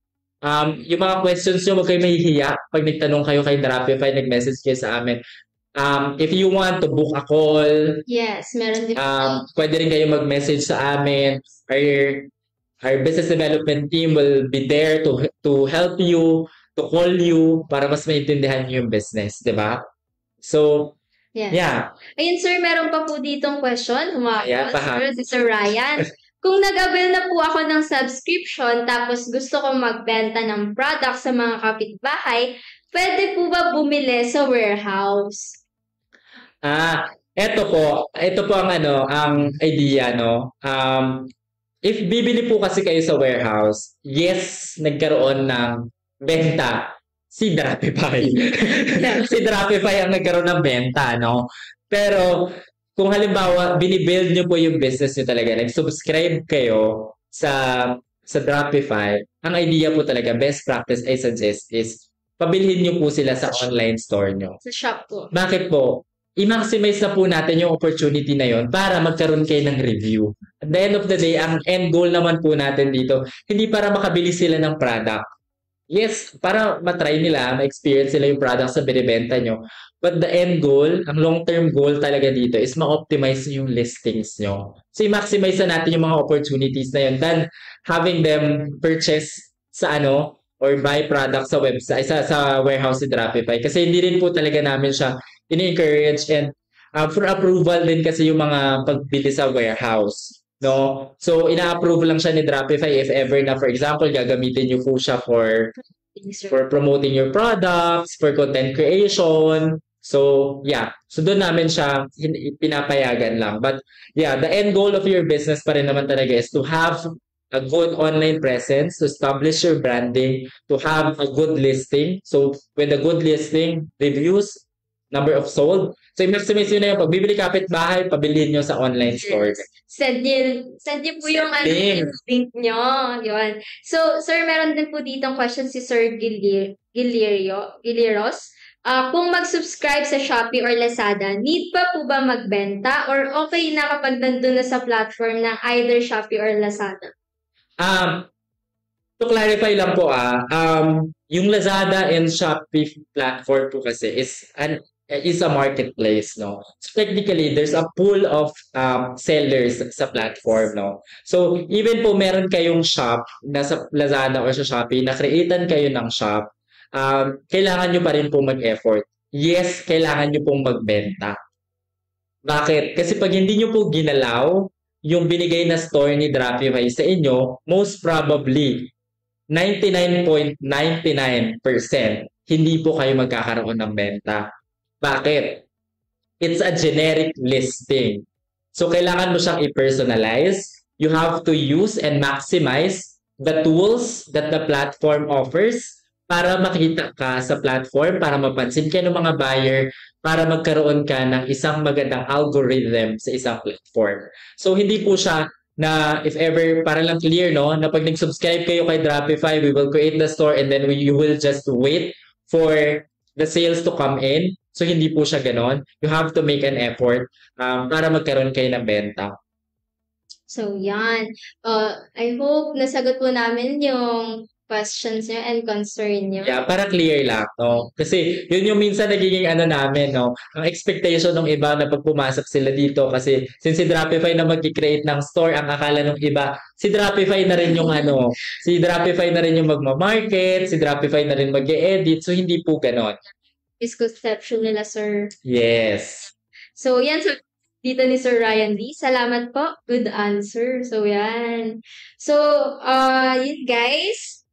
Yung mga questions nyo, huwag kayo mahihiya pag nagtanong kayo kay Dropify, nag-message kayo sa amin. If you want to book a call, yes, meron din pwede rin kayo mag-message sa amin. Our business development team will be there to help you, to call you, para mas maintindihan nyo yung business, di ba? So, Yes. Yeah. Ayun, sir, meron pa po ditong question. Ayan, Sir, si Sir Ryan. Kung nag-avail na po ako ng subscription tapos gusto kong magbenta ng product sa mga kapitbahay, pwede po ba bumili sa warehouse? Ito po ang ang idea, no. If bibili po kasi kayo sa warehouse, yes, nagkaroon ng benta si Dropify. Si Dropify ang nagkaroon ng benta, no. Pero kung halimbawa binibuild niyo po yung business niyo talaga, nag-subscribe kayo sa Dropify, ang idea po talaga, best practice I suggest is pabilhin niyo po sila sa online store niyo. Sa shop po. Bakit po? I-maximize na po natin yung opportunity na yon para magkaroon kayo ng review. At the end of the day, ang end goal naman po natin dito, hindi para makabili sila ng product. Yes, para matry nila, ma-experience nila yung product sa binibenta nyo. But the end goal, ang long-term goal talaga dito is ma-optimize yung listings nyo. So, i-maximize na natin yung mga opportunities na yun than having them purchase sa or buy product sa website, sa warehouse ni Dropify. Kasi hindi rin po talaga namin siya ini-encourage and for approval din kasi yung mga pagbili sa warehouse. No? So, ina-approve lang siya ni Dropify if ever na, for example, gagamitin niyo po siya for promoting your products, for content creation. So, yeah. So, doon namin siya pinapayagan lang. But, yeah, the end goal of your business pa rin naman talaga is to have a good online presence, to establish your branding, to have a good listing. So, with a good listing, reviews, number of sold. So, i-maximize yun na yung pagbibili kapitbahay, pabilihin nyo sa online store. Send niyo po yung link nyo. Yun. So, sir, meron din po ditong question si Sir Giliros. Kung mag-subscribe sa Shopee or Lazada, need pa po ba magbenta or okay na kapag nandun na sa platform ng either Shopee or Lazada? To clarify lang po, yung Lazada and Shopee platform po kasi is a marketplace, no? So technically, there's a pool of sellers sa platform, no? So even po meron kayong shop na sa Lazada or sa Shopee, na-createan kayo ng shop, kailangan nyo pa rin po mag-effort. Yes, kailangan nyo pong magbenta. Bakit? Kasi pag hindi nyo po ginalaw yung binigay na store ni Dropify sa inyo, most probably 99.99% hindi po kayo magkakaroon ng benta. Bakit? It's a generic listing. So, kailangan mo siyang i-personalize. You have to use and maximize the tools that the platform offers para makita ka sa platform, para mapansin ka ng mga buyer, para magkaroon ka ng isang magandang algorithm sa isang platform. So, hindi po siya na if ever, para lang clear, no, na pag nag-subscribe kayo kay Dropify, we will create the store and then you will just wait for the sales to come in. So, hindi po siya ganon. You have to make an effort para magkaroon kayo ng benta. So, yan. I hope nasagot po namin yung questions nyo and concern nyo. Yeah, para clear lang, no? Kasi yun yung minsan nagiging namin, no? Ang expectation ng iba na pag pumasok sila dito kasi since si Dropify na mag-create ng store, ang akala ng iba, si Dropify na rin yung si Dropify na rin yung magma-market, si Dropify na rin mag-e-edit, so hindi po ganon. Misconception nila, sir. Yes. So, yan. So, dito ni Sir Ryan D. Salamat po. Good answer. So, yan. So, yun guys.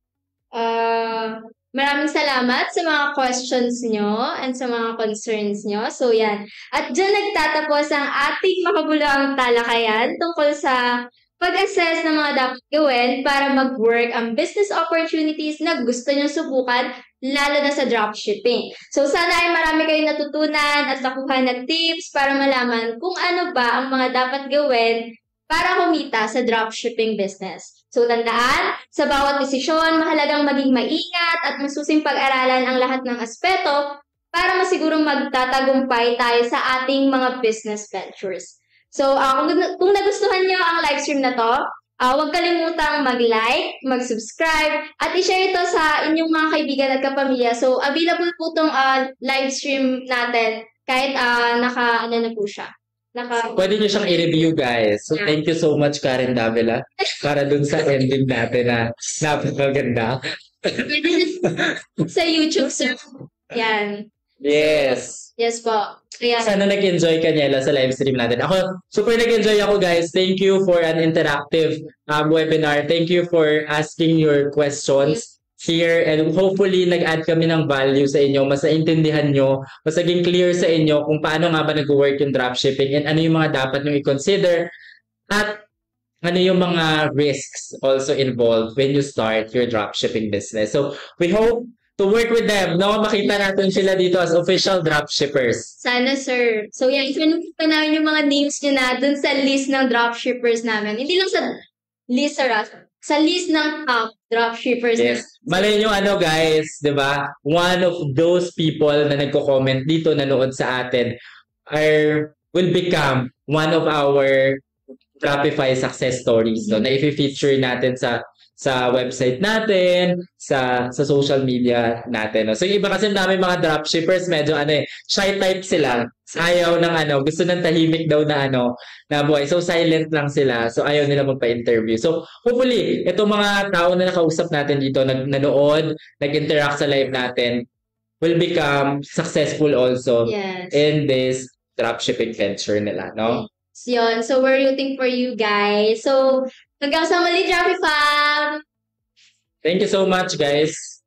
Maraming salamat sa mga questions nyo and sa mga concerns nyo. So, yan. At dyan nagtatapos ang ating makabuluhang talakayan tungkol sa pag-assess ng mga dapat gawin para mag-work ang business opportunities na gusto nyo subukan, lalo na sa dropshipping. So, sana ay marami kayong natutunan at nakuha na tips para malaman kung ano ba ang mga dapat gawin para kumita sa dropshipping business. So, tandaan, sa bawat desisyon, mahalagang maging maingat at masusing pag-aralan ang lahat ng aspeto para masigurong magtatagumpay tayo sa ating mga business ventures. So, kung nagustuhan nyo ang live stream na to, huwag kalimutang mag-like, mag-subscribe, at i-share ito sa inyong mga kaibigan at kapamilya. So, available po itong live stream natin kahit naka po siya. Pwede nyo siyang i-review, guys. So, thank you so much, Karen Davila, para dun sa ending natin na napakaganda. Sa YouTube, sir. Yan. Yes. Yes po. Ayan. Sana nag-enjoy ka, Niela, sa live stream natin. Ako, super nag-enjoy ako, guys. Thank you for an interactive webinar. Thank you for asking your questions here. And hopefully, nag-add kami ng value sa inyo. Mas naintindihan nyo, mas naging clear sa inyo kung paano nga ba nag-work yung dropshipping and ano yung mga dapat nyo i-consider. At ano yung mga risks also involved when you start your dropshipping business. So, we hope to work with them, no? Makita natin sila dito as official dropshippers. Sana, sir. So, yan. Isunod pa namin yung mga names nyo na dun sa list ng dropshippers namin. Hindi lang sa list, sir. Sa list ng top dropshippers. Yes. Malay nyo guys, di ba? One of those people na nagko-comment dito, nanood sa atin, will become one of our Shopify success stories, no? Na i-feature natin sa website natin, sa social media natin. No? So, yung iba kasi namin mga dropshippers, medyo shy type sila. Ayaw ng gusto ng tahimik daw na na buhay. So, silent lang sila. So, ayaw nila magpa-interview. So, hopefully, itong mga tao na nakausap natin dito, nanood, nag-interact sa live natin, will become successful also in this dropshipping venture nila, no? Yun. So, we're rooting for you guys. So, hanggang sa muli, Shopify! Thank you so much, guys.